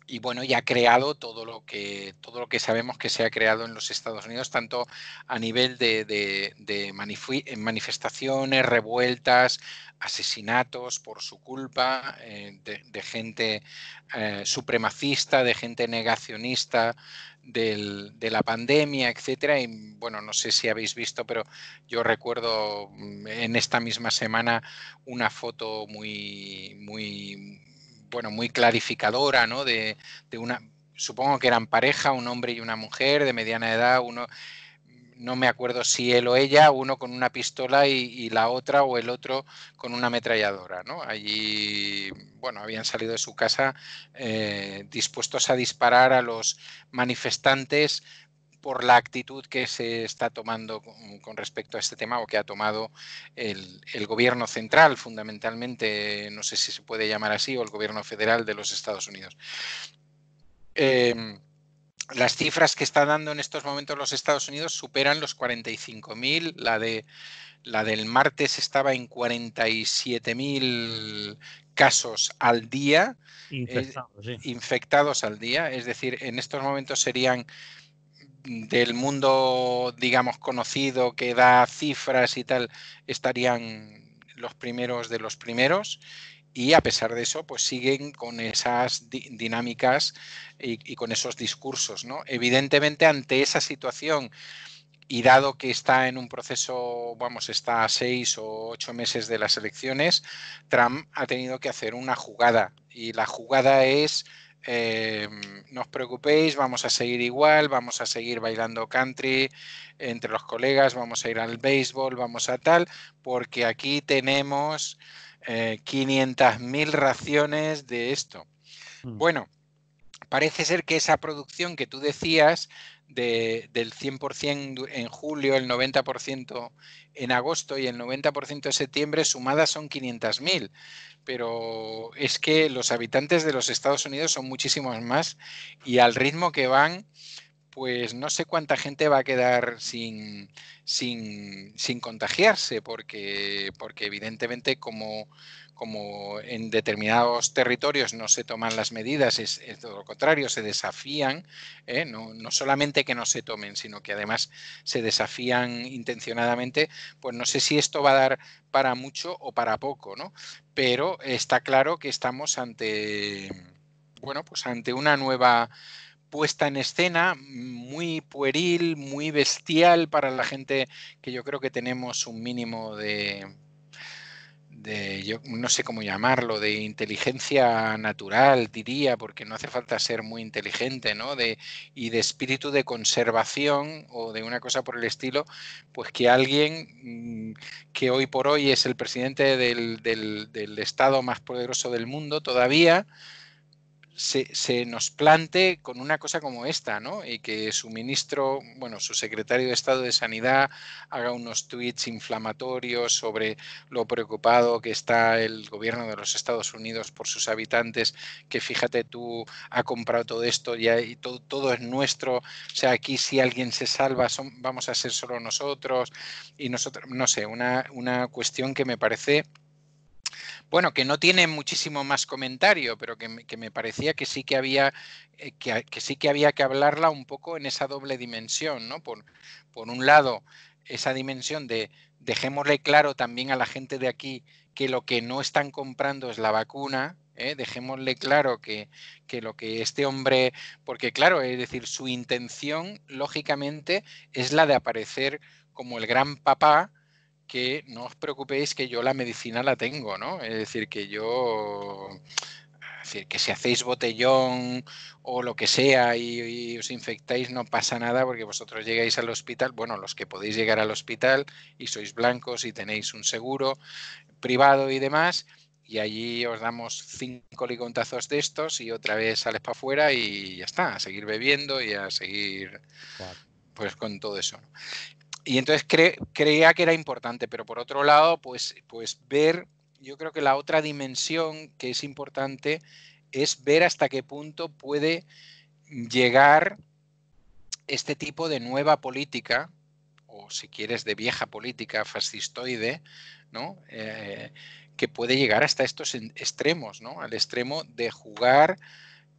y bueno, ya ha creado todo lo que sabemos que se ha creado en los Estados Unidos, tanto a nivel de manifestaciones, revueltas, asesinatos por su culpa, de gente supremacista, de gente negacionista de la pandemia, etcétera. Y bueno, no sé si habéis visto, pero yo recuerdo en esta misma semana una foto muy clarificadora, ¿no? De una, supongo que eran pareja, un hombre y una mujer de mediana edad, uno, no me acuerdo si él o ella, uno con una pistola y la otra o el otro con una ametralladora, ¿no? Allí, bueno, habían salido de su casa dispuestos a disparar a los manifestantes por la actitud que se está tomando con respecto a este tema, o que ha tomado el gobierno central, fundamentalmente, no sé si se puede llamar así, o el gobierno federal de los Estados Unidos. Las cifras que está dando en estos momentos los Estados Unidos superan los 45.000, la del martes estaba en 47.000 casos al día, Infectado, sí. infectados al día, es decir, en estos momentos serían del mundo, digamos, conocido, que da cifras y tal, estarían los primeros de los primeros, y a pesar de eso, pues siguen con esas dinámicas y con esos discursos, ¿no? Evidentemente, ante esa situación, y dado que está en un proceso, vamos, está a 6 o 8 meses de las elecciones, Trump ha tenido que hacer una jugada, y la jugada es no os preocupéis, vamos a seguir igual, vamos a seguir bailando country entre los colegas, vamos a ir al béisbol, vamos a tal, porque aquí tenemos 500.000 raciones de esto. Bueno, parece ser que esa producción que tú decías del 100% en julio, el 90% en agosto y el 90% en septiembre, sumadas son 500.000. Pero es que los habitantes de los Estados Unidos son muchísimos más, y al ritmo que van, pues no sé cuánta gente va a quedar sin contagiarse, porque evidentemente como en determinados territorios no se toman las medidas, es todo lo contrario, se desafían, no solamente que no se tomen, sino que además se desafían intencionadamente, pues no sé si esto va a dar para mucho o para poco, ¿no? Pero está claro que estamos ante, bueno, pues ante una nueva puesta en escena muy pueril, muy bestial para la gente que yo creo que tenemos un mínimo yo no sé cómo llamarlo, de inteligencia natural, diría, porque no hace falta ser muy inteligente, ¿no? Y de espíritu de conservación o de una cosa por el estilo, pues que alguien que hoy por hoy es el presidente del estado más poderoso del mundo todavía, se nos plante con una cosa como esta, ¿no? Y que su ministro, bueno, su secretario de Estado de Sanidad haga unos tweets inflamatorios sobre lo preocupado que está el gobierno de los Estados Unidos por sus habitantes, que fíjate tú, ha comprado todo esto y todo es nuestro, o sea, aquí si alguien se salva vamos a ser solo nosotros, y nosotros, no sé, una cuestión que me parece... Bueno, que no tiene muchísimo más comentario, pero que me parecía que sí que había que sí que había que hablarla un poco en esa doble dimensión, ¿no? Por un lado, esa dimensión de dejémosle claro también a la gente de aquí que lo que no están comprando es la vacuna, dejémosle claro que lo que este hombre, porque claro, es decir, su intención, lógicamente, es la de aparecer como el gran papá, que no os preocupéis que yo la medicina la tengo, ¿no? Es decir, que yo, es decir, que si hacéis botellón o lo que sea y os infectáis no pasa nada, porque vosotros llegáis al hospital, bueno, los que podéis llegar al hospital y sois blancos y tenéis un seguro privado y demás, y allí os damos 5 ligontazos de estos y otra vez sales para afuera y ya está, a seguir bebiendo y a seguir pues con todo eso, ¿no? Y entonces creía que era importante, pero por otro lado, pues ver, yo creo que la otra dimensión que es importante es ver hasta qué punto puede llegar este tipo de nueva política, o si quieres de vieja política fascistoide, ¿no? Que puede llegar hasta estos extremos, ¿no? Al extremo de jugar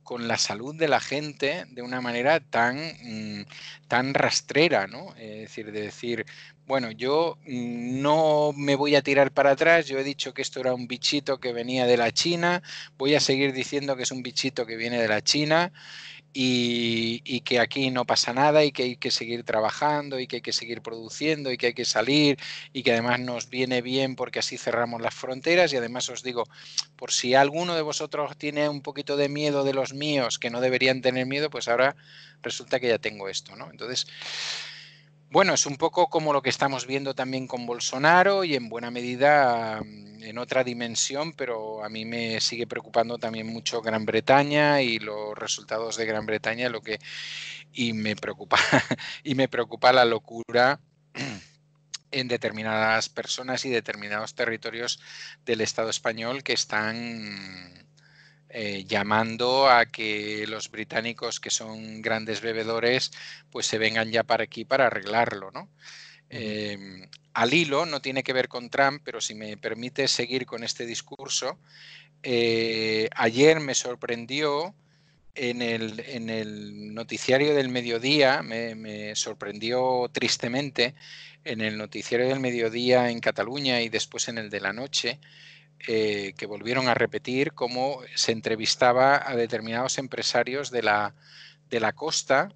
con la salud de la gente de una manera tan rastrera, ¿no? Es decir, de decir, bueno, yo no me voy a tirar para atrás, yo he dicho que esto era un bichito que venía de la China, voy a seguir diciendo que es un bichito que viene de la China y que aquí no pasa nada y que hay que seguir trabajando y que hay que seguir produciendo y que hay que salir y que además nos viene bien porque así cerramos las fronteras. Y además os digo, por si alguno de vosotros tiene un poquito de miedo de los míos que no deberían tener miedo, pues ahora resulta que ya tengo esto, ¿no? Entonces, bueno, es un poco como lo que estamos viendo también con Bolsonaro y en buena medida en otra dimensión, pero a mí me sigue preocupando también mucho Gran Bretaña y los resultados de Gran Bretaña, y me preocupa y me preocupa la locura en determinadas personas y determinados territorios del Estado español que están llamando a que los británicos, que son grandes bebedores, pues se vengan ya para aquí para arreglarlo, ¿no? Al hilo, no tiene que ver con Trump, pero si me permite seguir con este discurso, ayer me sorprendió en el noticiario del mediodía, me sorprendió tristemente en el noticiario del mediodía en Cataluña y después en el de la noche, que volvieron a repetir cómo se entrevistaba a determinados empresarios de la costa,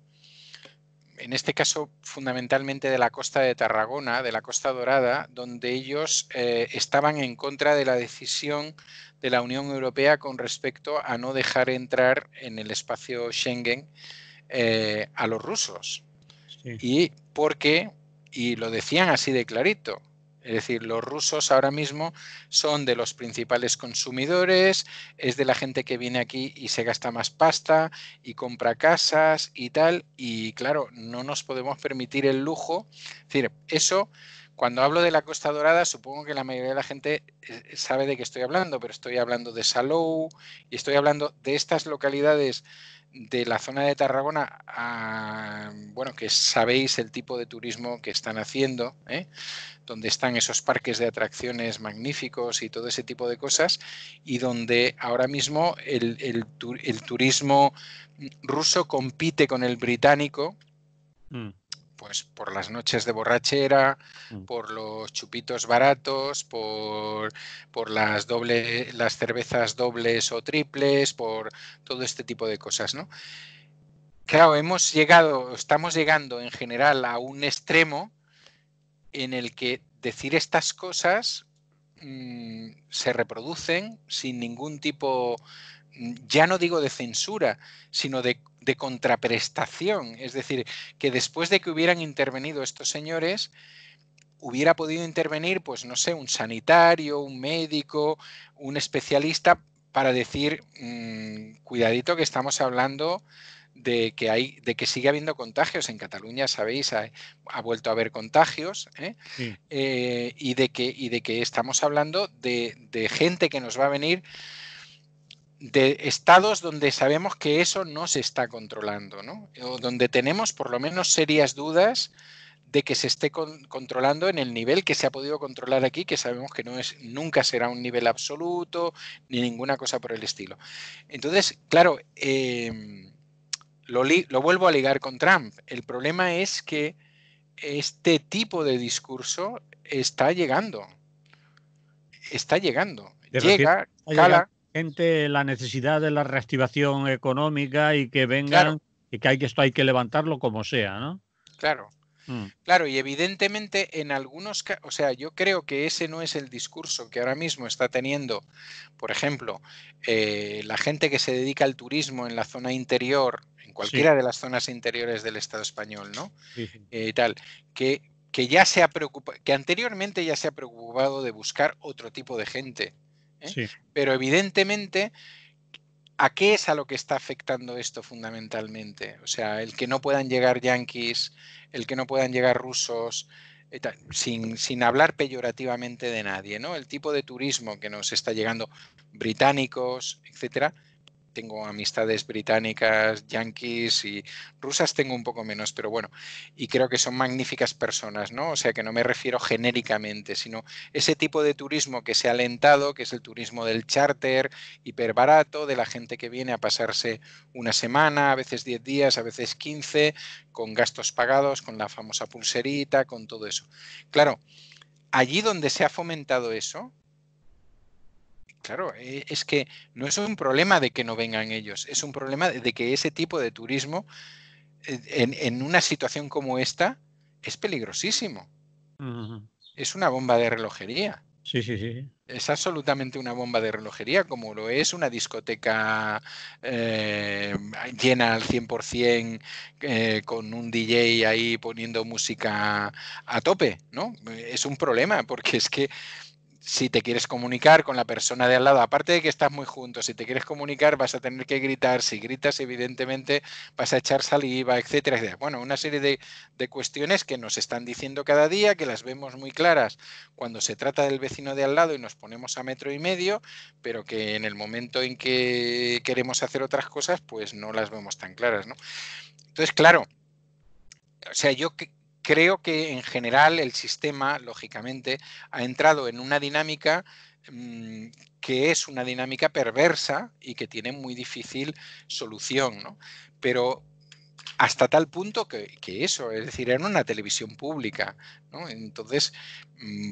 en este caso fundamentalmente de la costa de Tarragona, de la Costa Dorada, donde ellos estaban en contra de la decisión de la Unión Europea con respecto a no dejar entrar en el espacio Schengen a los rusos. Sí. Y lo decían así de clarito, es decir, los rusos ahora mismo son de los principales consumidores, es de la gente que viene aquí y se gasta más pasta y compra casas y tal, y claro, no nos podemos permitir el lujo. Es decir, eso, cuando hablo de la Costa Dorada, supongo que la mayoría de la gente sabe de qué estoy hablando, pero estoy hablando de Salou y estoy hablando de estas localidades de la zona de Tarragona, bueno, que sabéis el tipo de turismo que están haciendo, donde están esos parques de atracciones magníficos y todo ese tipo de cosas, y donde ahora mismo el turismo ruso compite con el británico, pues por las noches de borrachera, por los chupitos baratos, por las cervezas dobles o triples, por todo este tipo de cosas, ¿no? Claro, estamos llegando en general a un extremo en el que decir estas cosas se reproducen sin ningún tipo, ya no digo de censura, sino de contraprestación. Es decir, que después de que hubieran intervenido estos señores, hubiera podido intervenir, pues no sé, un sanitario, un médico, un especialista para decir, cuidadito que estamos hablando de que sigue habiendo contagios. En Cataluña, sabéis, ha vuelto a haber contagios, Sí. y de que estamos hablando de gente que nos va a venir de estados donde sabemos que eso no se está controlando, ¿no? O donde tenemos por lo menos serias dudas de que se esté controlando en el nivel que se ha podido controlar aquí, que sabemos que nunca será un nivel absoluto ni ninguna cosa por el estilo. Entonces, claro, lo vuelvo a ligar con Trump. El problema es que este tipo de discurso está llegando. ¿Te refieres Llega, a llegar cala, gente la necesidad de la reactivación económica y que claro, vengan y que esto hay que levantarlo como sea, ¿no? claro. Mm, Claro, y evidentemente en algunos casos, o sea, yo creo que ese no es el discurso que ahora mismo está teniendo, por ejemplo, la gente que se dedica al turismo en la zona interior, en sí, cualquiera de las zonas interiores del Estado español, ¿no? sí, sí, Tal, que ya se ha preocupado, que anteriormente ya se ha preocupado de buscar otro tipo de gente, ¿eh? sí. Pero evidentemente, ¿a qué es a lo que está afectando esto fundamentalmente? O sea, el que no puedan llegar yanquis, el que no puedan llegar rusos, sin hablar peyorativamente de nadie, ¿no? El tipo de turismo que nos está llegando, británicos, etcétera, tengo amistades británicas, yanquis y rusas tengo un poco menos, pero bueno, y creo que son magníficas personas, ¿no? O sea, que no me refiero genéricamente, sino ese tipo de turismo que se ha alentado, que es el turismo del charter, hiperbarato, de la gente que viene a pasarse una semana, a veces 10 días, a veces 15, con gastos pagados, con la famosa pulserita, con todo eso. Claro, allí donde se ha fomentado eso, claro, es que no es un problema de que no vengan ellos, es un problema de que ese tipo de turismo en una situación como esta es peligrosísimo. Ujú. Es una bomba de relojería. Sí, sí, sí. Es absolutamente una bomba de relojería, como lo es una discoteca llena al 100% con un DJ ahí poniendo música a tope, ¿no? Es un problema, porque es que si te quieres comunicar con la persona de al lado, aparte de que estás muy juntos, si te quieres comunicar vas a tener que gritar, si gritas evidentemente vas a echar saliva, etcétera, etcétera. Bueno, una serie de cuestiones que nos están diciendo cada día, que las vemos muy claras cuando se trata del vecino de al lado y nos ponemos a metro y medio, pero que en el momento en que queremos hacer otras cosas, pues no las vemos tan claras, ¿no? Entonces, claro, o sea, creo que en general el sistema, lógicamente, ha entrado en una dinámica que es una dinámica perversa y que tiene muy difícil solución, ¿no? Pero hasta tal punto que eso, es decir, era una televisión pública, ¿no? Entonces,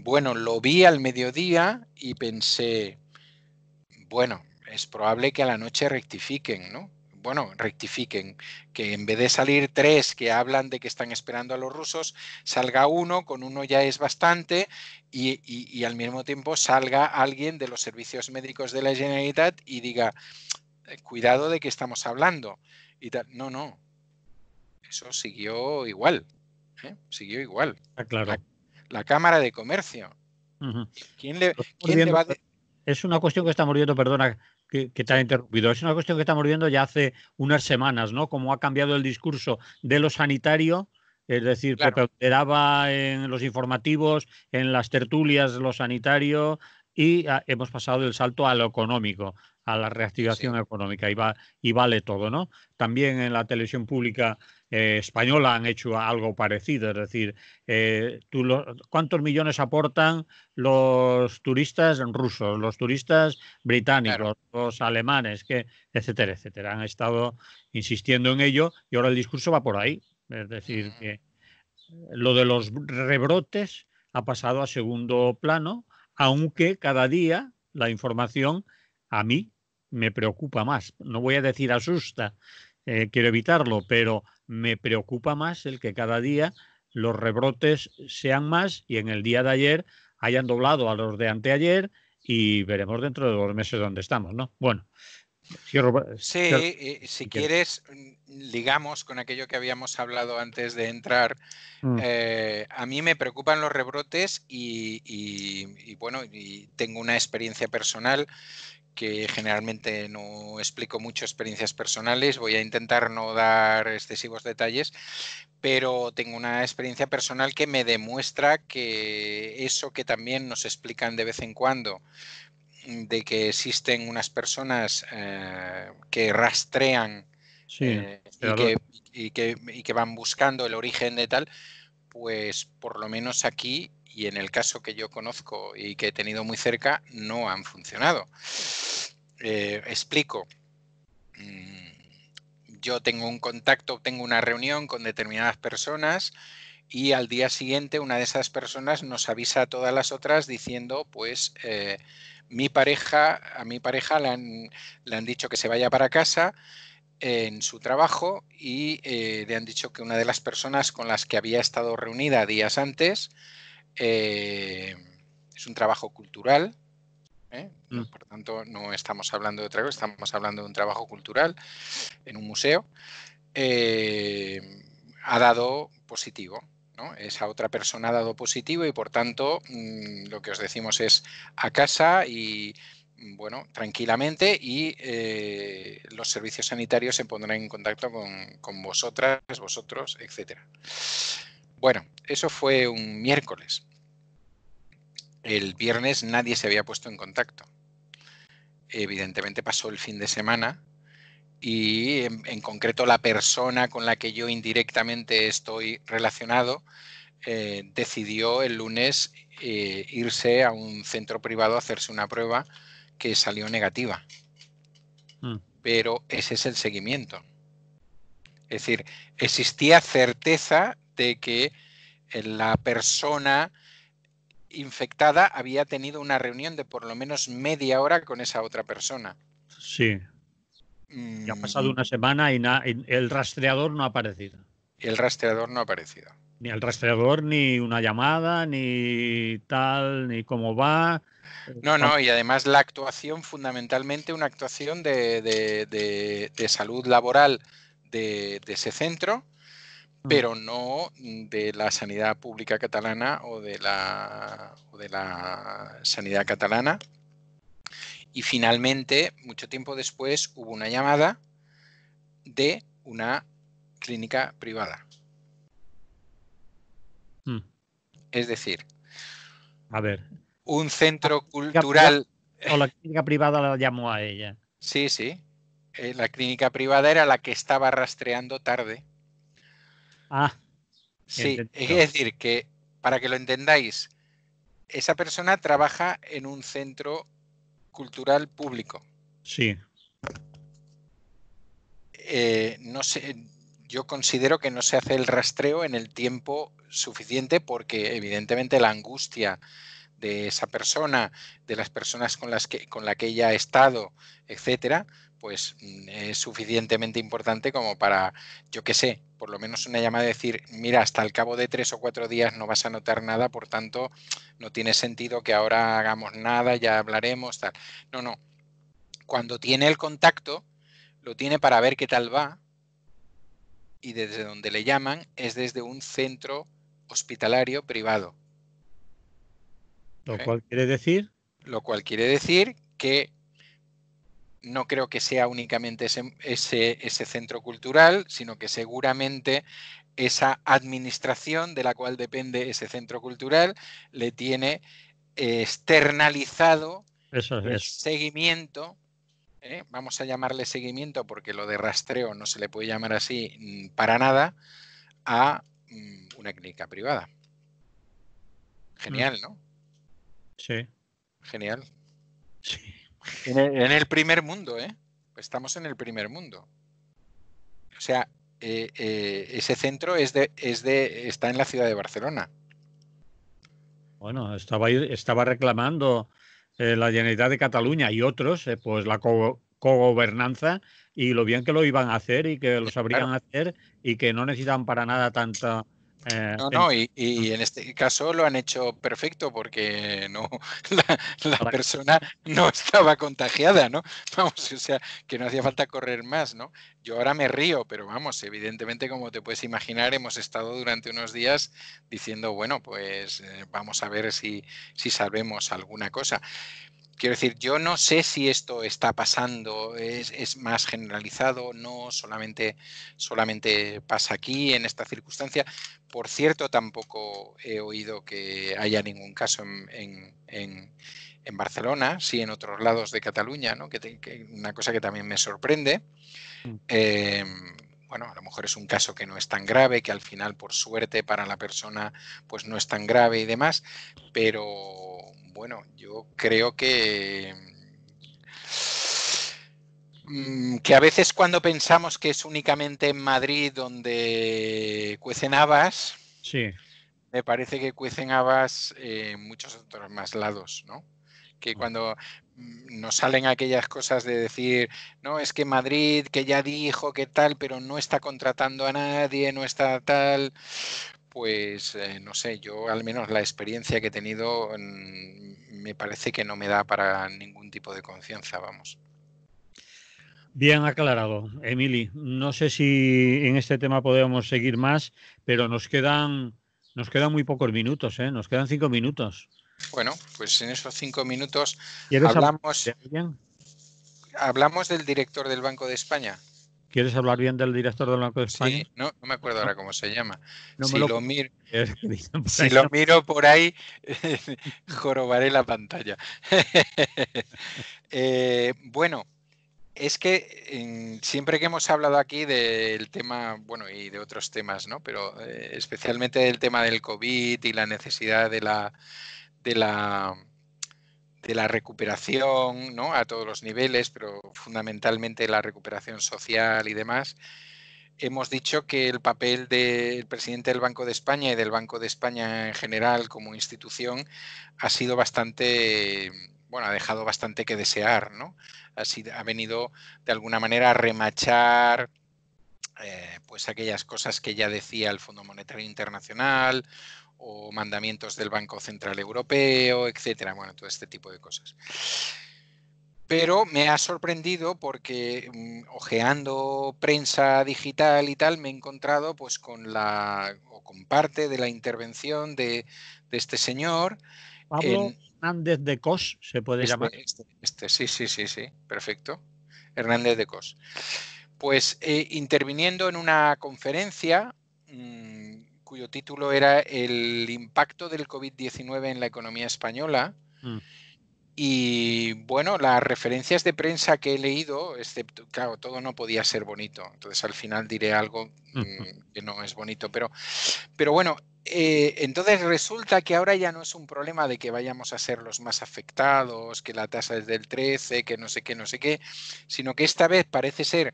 bueno, lo vi al mediodía y pensé, bueno, es probable que a la noche rectifiquen, ¿no? Bueno, rectifiquen, que en vez de salir 3 que hablan de que están esperando a los rusos, salga uno, con uno ya es bastante, y al mismo tiempo salga alguien de los servicios médicos de la Generalitat y diga, cuidado de que estamos hablando. Y tal. No, no, eso siguió igual, ¿eh? Siguió igual. Está La, claro. la Cámara de Comercio. Ujú. ¿Quién Lo estamos quién le viendo, va a... es una cuestión que estamos viendo, perdona que te haya Sí, interrumpido, es una cuestión que estamos viendo ya hace unas semanas, ¿no? Cómo ha cambiado el discurso de lo sanitario, es decir, claro, preponderaba en los informativos, en las tertulias lo sanitario y hemos pasado del salto a lo económico, a la sí, sí. reactivación económica y vale todo, ¿no? También en la televisión pública española han hecho algo parecido, es decir, ¿cuántos millones aportan los turistas rusos, los turistas Claro. británicos, los alemanes, etcétera, etcétera? Han estado insistiendo en ello y ahora el discurso va por ahí. Es decir, Ujú. que lo de los rebrotes ha pasado a segundo plano, aunque cada día la información a mí me preocupa más. No voy a decir asusta, quiero evitarlo, pero me preocupa más el que cada día los rebrotes sean más y en el día de ayer hayan doblado a los de anteayer y veremos dentro de 2 meses dónde estamos, ¿no? Bueno, cierro Sí, si si quieres. quieres, ligamos con aquello que habíamos hablado antes de entrar. Mm, A mí me preocupan los rebrotes bueno, y tengo una experiencia personal que generalmente no explico mucho experiencias personales. Voy a intentar no dar excesivos detalles, pero tengo una experiencia personal que me demuestra que eso que también nos explican de vez en cuando, de que existen unas personas que rastrean sí, eh, y, creador. que, y que van buscando el origen de tal, pues por lo menos aquí y en el caso que yo conozco y que he tenido muy cerca, no han funcionado. Explico. Yo tengo un contacto, tengo una reunión con determinadas personas y al día siguiente una de esas personas nos avisa a todas las otras diciendo, pues, a mi pareja le han dicho que se vaya para casa en su trabajo y le han dicho que una de las personas con las que había estado reunida días antes eh, es un trabajo cultural. No, Mm, por tanto, no estamos hablando de otra cosa, estamos hablando de un trabajo cultural en un museo. eh, Ha dado positivo, ¿no? Esa otra persona ha dado positivo y por tanto lo que os decimos es a casa y bueno, tranquilamente y los servicios sanitarios se pondrán en contacto con vosotras, vosotros, etcétera. Bueno, eso fue un miércoles. El viernes nadie se había puesto en contacto. Evidentemente pasó el fin de semana y en concreto la persona con la que yo indirectamente estoy relacionado decidió el lunes irse a un centro privado a hacerse una prueba que salió negativa. Pero ese es el seguimiento. Es decir, existía certeza de que la persona infectada había tenido una reunión de por lo menos media hora con esa otra persona. Sí. Y ha pasado una semana y el rastreador no ha aparecido. Y el rastreador no ha aparecido. Ni el rastreador, ni una llamada, ni tal, ni cómo va. No, y además la actuación, fundamentalmente una actuación de salud laboral de ese centro, pero no de la sanidad pública catalana o de la sanidad catalana. Y finalmente, mucho tiempo después, hubo una llamada de una clínica privada. Es decir, a ver, un centro cultural... O la clínica privada la llamó a ella. Sí, sí. La clínica privada era la que estaba rastreando tarde. Sí, es decir, que para que lo entendáis, esa persona trabaja en un centro cultural público. Sí. No sé, yo considero que no se hace el rastreo en el tiempo suficiente porque evidentemente la angustia de esa persona, de las personas con la que ella ha estado, etcétera, pues es suficientemente importante como para, yo qué sé, por lo menos una llamada de decir, mira, hasta el cabo de 3 o 4 días no vas a notar nada, por tanto, no tiene sentido que ahora hagamos nada, ya hablaremos, tal. No. Cuando tiene el contacto, lo tiene para ver qué tal va, y desde donde le llaman es desde un centro hospitalario privado. Lo cual quiere decir... Lo cual quiere decir que no creo que sea únicamente ese centro cultural, sino que seguramente esa administración de la cual depende ese centro cultural le tiene externalizado el seguimiento, vamos a llamarle seguimiento porque lo de rastreo no se le puede llamar así para nada, a una clínica privada. Genial, ¿no? Sí. Genial. Sí. En el primer mundo, ¿eh? Estamos en el primer mundo. O sea, ese centro está en la ciudad de Barcelona. Bueno, estaba reclamando la Generalitat de Cataluña y otros, pues la cogobernanza y lo bien que lo iban a hacer y que lo sabrían hacer y que no necesitan para nada tanta... No, y en este caso lo han hecho perfecto porque no la persona no estaba contagiada, ¿no? Vamos, o sea, que no hacía falta correr más, ¿no? Yo ahora me río, pero vamos, evidentemente, como te puedes imaginar, hemos estado durante unos días diciendo, bueno, pues vamos a ver si sabemos alguna cosa. Quiero decir, yo no sé si esto está pasando, es más generalizado, no solamente pasa aquí en esta circunstancia. Por cierto, tampoco he oído que haya ningún caso en Barcelona, sí en otros lados de Cataluña, ¿no? Que una cosa que también me sorprende. Bueno, a lo mejor es un caso que no es tan grave, que al final, por suerte para la persona, pues no es tan grave y demás, pero bueno, yo creo que a veces cuando pensamos que es únicamente en Madrid donde cuecen habas, sí. me parece que cuecen habas en muchos otros más lados, ¿no? Que cuando nos salen aquellas cosas de decir, no, es que Madrid, que ya dijo que tal, pero no está contratando a nadie, no está tal, pues no sé, yo al menos la experiencia que he tenido me parece que no me da para ningún tipo de confianza, vamos. Bien aclarado, Emili. No sé si en este tema podemos seguir más, pero nos quedan muy pocos minutos, ¿eh? Nos quedan 5 minutos. Bueno, pues en esos 5 minutos ¿Quieres hablar de alguien? ¿Hablamos del director del Banco de España? ¿Quieres hablar bien del director del Banco de España? Sí, no me acuerdo ahora cómo se llama. No me Si lo... lo miro por ahí, jorobaré la pantalla. Bueno, Es que siempre que hemos hablado aquí del tema, bueno, y de otros temas, ¿no? Pero especialmente del tema del COVID y la necesidad de la, de la recuperación, ¿no? A todos los niveles, pero fundamentalmente la recuperación social y demás, hemos dicho que el papel del presidente del Banco de España y del Banco de España en general como institución ha sido bastante, bueno, ha dejado bastante que desear, ¿no? Ha venido de alguna manera a remachar pues aquellas cosas que ya decía el Fondo Monetario Internacional o mandamientos del Banco Central Europeo, etcétera. Bueno, todo este tipo de cosas. Pero me ha sorprendido porque ojeando prensa digital y tal, me he encontrado pues con con parte de la intervención de este señor Pablo en Hernández de Cos, se puede llamar. sí, sí, sí, sí, perfecto. Hernández de Cos. Pues interviniendo en una conferencia cuyo título era El impacto del COVID-19 en la economía española. Mm. Y bueno, las referencias de prensa que he leído, excepto, claro, todo no podía ser bonito. Entonces al final diré algo que no es bonito. Pero bueno, entonces resulta que ahora ya no es un problema de que vayamos a ser los más afectados, que la tasa es del 13, que no sé qué, sino que esta vez parece ser,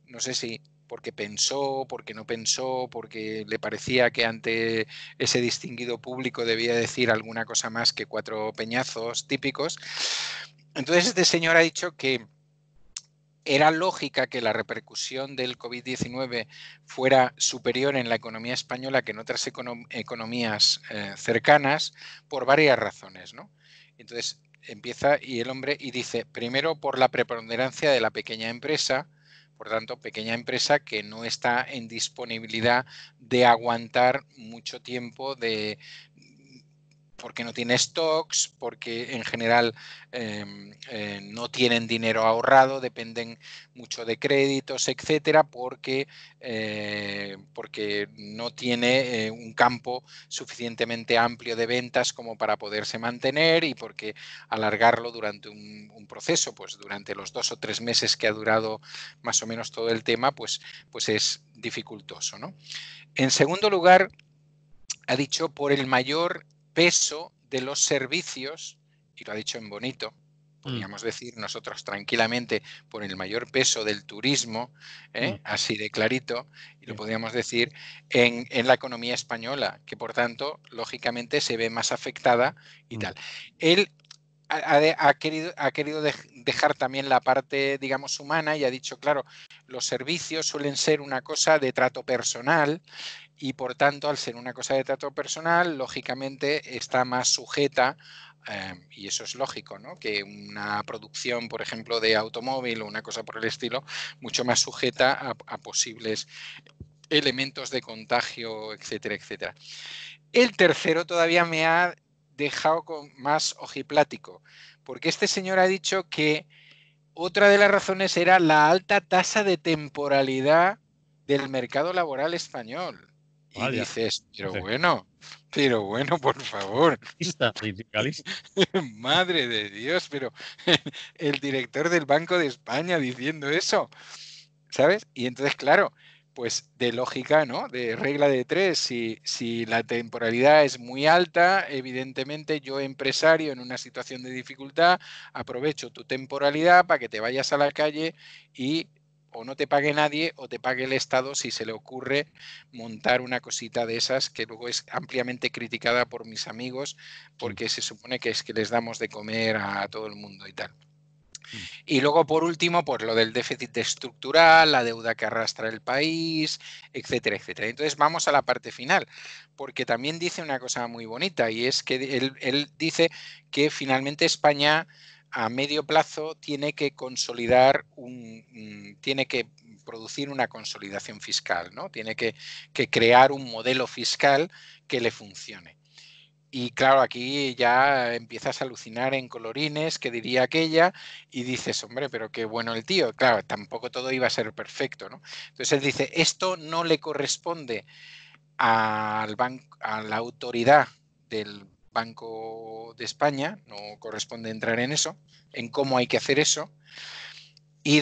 no sé si porque pensó, porque no pensó, porque le parecía que ante ese distinguido público debía decir alguna cosa más que cuatro peñazos típicos. Entonces este señor ha dicho que era lógica que la repercusión del COVID-19 fuera superior en la economía española que en otras economías cercanas por varias razones, ¿no? Entonces empieza y el hombre y dice, primero por la preponderancia de la pequeña empresa, por tanto, pequeña empresa que no está en disponibilidad de aguantar mucho tiempo porque no tiene stocks, porque en general no tienen dinero ahorrado, dependen mucho de créditos, etcétera, porque no tiene un campo suficientemente amplio de ventas como para poderse mantener y porque alargarlo durante un proceso, pues durante los 2 o 3 meses que ha durado más o menos todo el tema, pues es dificultoso, ¿no? En segundo lugar, ha dicho por el mayor peso de los servicios, y lo ha dicho en bonito, podríamos decir nosotros tranquilamente por el mayor peso del turismo, así de clarito, y lo podríamos decir en la economía española, que por tanto, lógicamente, se ve más afectada y tal. Él ha querido dejar también la parte, digamos, humana y ha dicho, claro, los servicios suelen ser una cosa de trato personal y por tanto, al ser una cosa de trato personal, lógicamente está más sujeta, y eso es lógico, ¿no? Que una producción, por ejemplo, de automóvil o una cosa por el estilo, mucho más sujeta a posibles elementos de contagio, etcétera, etcétera. El tercero todavía me ha dejado con más ojiplático, porque este señor ha dicho que otra de las razones era la alta tasa de temporalidad del mercado laboral español. Y Vaya. dices, pero bueno, por favor, Sindicalista. madre de Dios, pero el director del Banco de España diciendo eso, ¿sabes? Y entonces, claro, pues de lógica, ¿no? De regla de tres, si la temporalidad es muy alta, evidentemente yo empresario en una situación de dificultad aprovecho tu temporalidad para que te vayas a la calle y o no te pague nadie o te pague el Estado si se le ocurre montar una cosita de esas que luego es ampliamente criticada por mis amigos porque se supone que es que les damos de comer a todo el mundo y tal. Y luego, por último, pues lo del déficit estructural, la deuda que arrastra el país, etcétera, etcétera. Entonces vamos a la parte final, porque también dice una cosa muy bonita y es que él dice que finalmente España a medio plazo tiene que consolidar tiene que producir una consolidación fiscal, ¿no? Tiene que crear un modelo fiscal que le funcione. Y claro, aquí ya empiezas a alucinar en colorines, que diría aquella, y dices, hombre, pero qué bueno el tío. Claro, tampoco todo iba a ser perfecto, ¿no? Entonces él dice, esto no le corresponde a la autoridad del Banco de España, no corresponde entrar en eso, en cómo hay que hacer eso, y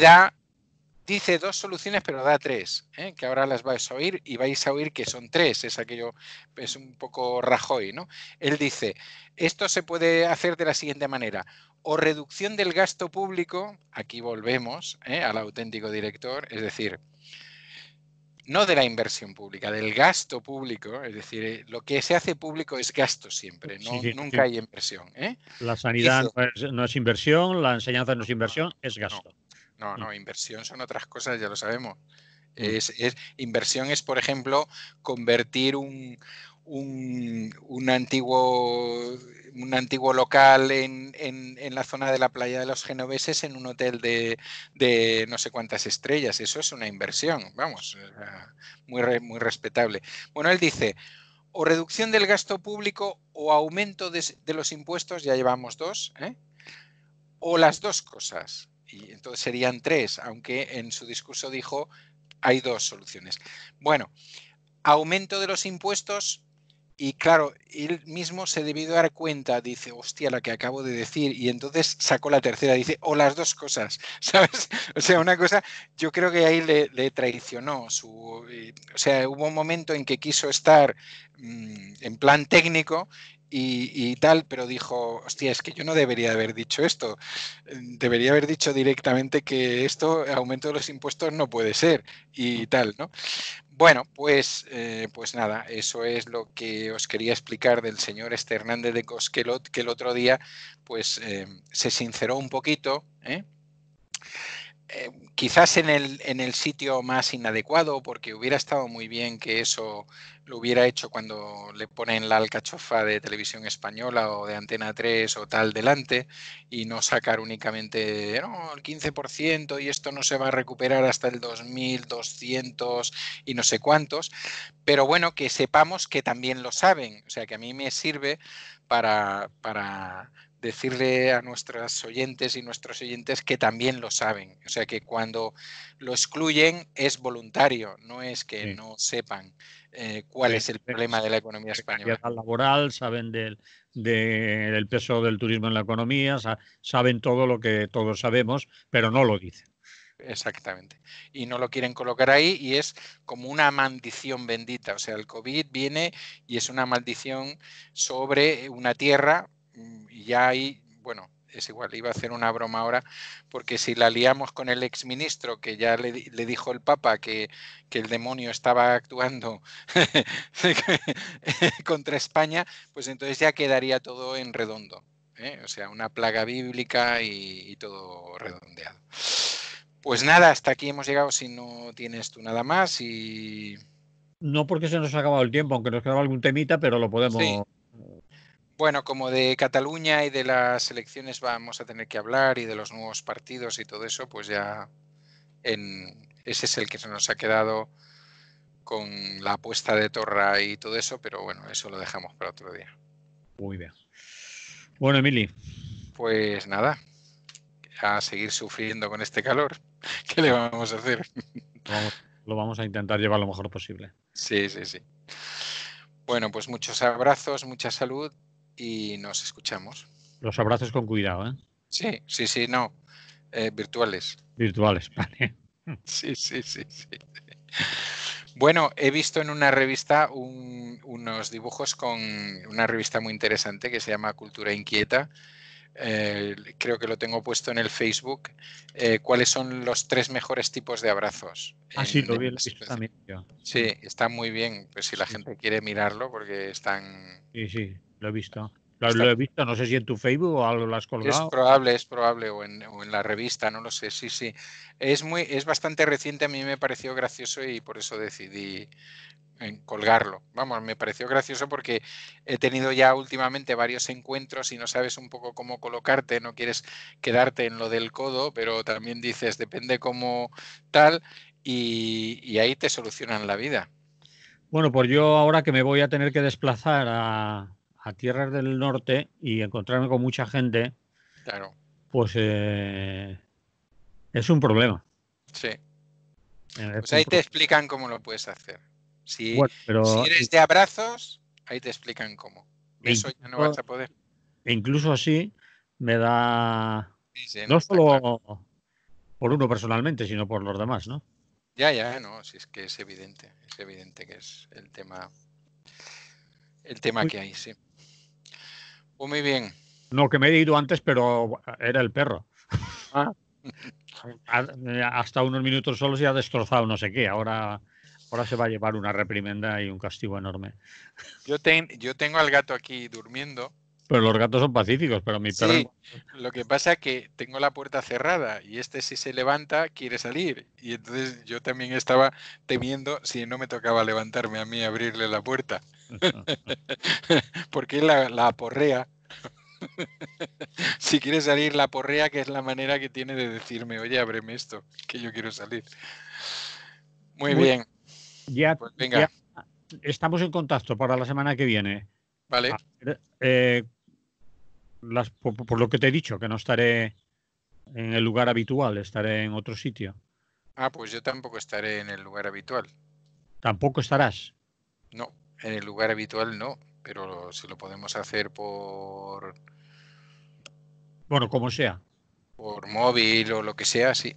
dice 2 soluciones, pero da 3, que ahora las vais a oír y vais a oír que son 3, es un poco Rajoy, ¿no? Él dice, esto se puede hacer de la siguiente manera, o reducción del gasto público, aquí volvemos al auténtico director, es decir, no de la inversión pública, del gasto público, es decir, lo que se hace público es gasto siempre, Sí, no, sí, nunca hay inversión. la sanidad Dice, no es inversión, la enseñanza no es inversión, es no, gasto. no, inversión son otras cosas, ya lo sabemos. Mm. Inversión es, por ejemplo, convertir un antiguo local en la zona de la playa de los genoveses en un hotel de no sé cuántas estrellas. Eso es una inversión, vamos, muy respetable. Bueno, él dice, o reducción del gasto público o aumento de los impuestos, ya llevamos 2, o las 2 cosas. Y entonces serían 3, aunque en su discurso dijo hay 2 soluciones. Bueno, aumento de los impuestos y claro, él mismo se debió dar cuenta, dice, hostia, la que acabo de decir, y entonces sacó la tercera, dice, o las 2 cosas, ¿sabes? O sea, una cosa, yo creo que ahí le traicionó o sea, hubo un momento en que quiso estar en plan técnico y tal, pero dijo, hostia, es que yo no debería haber dicho esto, debería haber dicho directamente que esto, aumento de los impuestos no puede ser y tal, ¿no? Bueno, pues nada, eso es lo que os quería explicar del señor Hernández de Cosquelot, que el otro día pues se sinceró un poquito, quizás en el sitio más inadecuado, porque hubiera estado muy bien que eso lo hubiera hecho cuando le ponen la alcachofa de Televisión Española o de Antena 3 o tal delante y no sacar únicamente no, el 15% y esto no se va a recuperar hasta el 2200 y no sé cuántos, pero bueno, que sepamos que también lo saben, o sea que a mí me sirve para decirle a nuestros oyentes y nuestros oyentes que también lo saben. O sea que cuando lo excluyen es voluntario, no es que Sí. no sepan cuál es el problema de la economía Precariedad española. laboral, saben del peso del turismo en la economía, saben todo lo que todos sabemos, pero no lo dicen. Exactamente. Y no lo quieren colocar ahí y es como una maldición bendita. O sea, el COVID viene y es una maldición sobre una tierra y ya ahí, bueno, es igual, iba a hacer una broma ahora, porque si la liamos con el exministro, que ya le dijo el Papa que el demonio estaba actuando contra España, pues entonces ya quedaría todo en redondo. O sea, una plaga bíblica y todo redondeado. Pues nada, hasta aquí hemos llegado si no tienes tú nada más y No porque se nos ha acabado el tiempo, aunque nos quedaba algún temita, pero lo sí, podemos. bueno, como de Cataluña y de las elecciones vamos a tener que hablar y de los nuevos partidos y todo eso, pues ya ese es el que se nos ha quedado con la apuesta de Torra y todo eso, pero bueno, eso lo dejamos para otro día. Muy bien. Bueno, Emily, Pues nada, a seguir sufriendo con este calor. ¿Qué le vamos a hacer? vamos, lo vamos a intentar llevar lo mejor posible. Sí, sí, sí. Bueno, pues muchos abrazos, mucha salud y nos escuchamos. Los abrazos con cuidado, ¿eh? Sí, sí, sí, no, virtuales. Virtuales, vale. Sí, sí, sí, sí. Bueno, he visto en una revista unos dibujos con una revista muy interesante que se llama Cultura Inquieta. Creo que lo tengo puesto en el Facebook. ¿Cuáles son los 3 mejores tipos de abrazos Ah, sí, en lo una he visto situación? también yo. Sí, está muy bien, pues si la Sí, gente quiere mirarlo, porque están... sí, sí, lo he visto. Está, Lo he visto, no sé si en tu Facebook o algo lo has colgado. es probable, o en la revista, no lo sé, sí, sí. Es bastante reciente, a mí me pareció gracioso y por eso decidí en colgarlo. Vamos, me pareció gracioso porque he tenido ya últimamente varios encuentros y no sabes un poco cómo colocarte, no quieres quedarte en lo del codo, pero también dices, depende cómo tal, y ahí te solucionan la vida. Bueno, pues yo ahora que me voy a tener que desplazar a tierras del norte y encontrarme con mucha gente, Claro, pues es un problema. sí. Es Pues un ahí te pro- explican cómo lo puedes hacer. Bueno, Si pero eres de abrazos, ahí te explican cómo. e Beso ya no vas incluso, a poder. e incluso así me da Sí, sí, no, no está claro. solo por uno personalmente, sino por los demás, ¿no? Ya, no, si es que es evidente que es el tema Uy, que hay, sí. Pues muy bien. no, que me he ido antes, pero era el perro. Ah. Hasta unos minutos solo se ha destrozado no sé qué. Ahora se va a llevar una reprimenda y un castigo enorme. Yo tengo al gato aquí durmiendo. Pero los gatos son pacíficos, pero mi perro... Sí, lo que pasa es que tengo la puerta cerrada y este si se levanta quiere salir. Y entonces yo también estaba temiendo si no me tocaba levantarme a mí a abrirle la puerta. Porque él la aporrea. Si quiere salir, la aporrea, que es la manera que tiene de decirme, oye, ábreme esto, que yo quiero salir. Muy Muy, bien, pues ya venga, estamos en contacto para la semana que viene. vale. A ver, por lo que te he dicho, que no estaré en el lugar habitual, estaré en otro sitio. Ah, pues yo tampoco estaré en el lugar habitual. Tampoco estarás. No, en el lugar habitual no, pero si lo podemos hacer Bueno, como sea. por móvil o lo que sea, sí.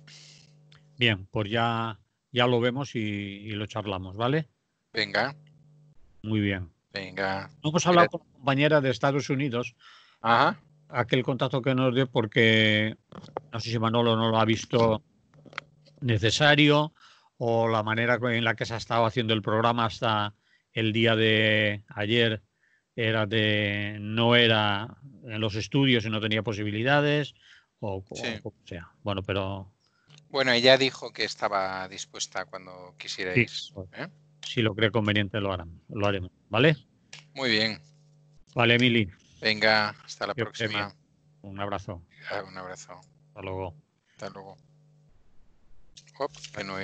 Bien, pues ya lo vemos y lo charlamos, ¿vale? Venga, Muy bien. venga. Hemos hablado Cuídate. con la compañera de Estados Unidos, Ajá, aquel contacto que nos dio, porque no sé si Manolo no lo ha visto necesario o la manera en la que se ha estado haciendo el programa hasta el día de ayer no era en los estudios y no tenía posibilidades o sí. como sea. Bueno, pero Bueno, ella dijo que estaba dispuesta cuando sí, quisierais. ¿Eh? si lo cree conveniente lo haremos, ¿vale? Muy bien. Vale, Emily, Venga, hasta la que vaya bien. próxima. Un abrazo. Un abrazo. Hasta luego. Hasta luego. Op, bueno,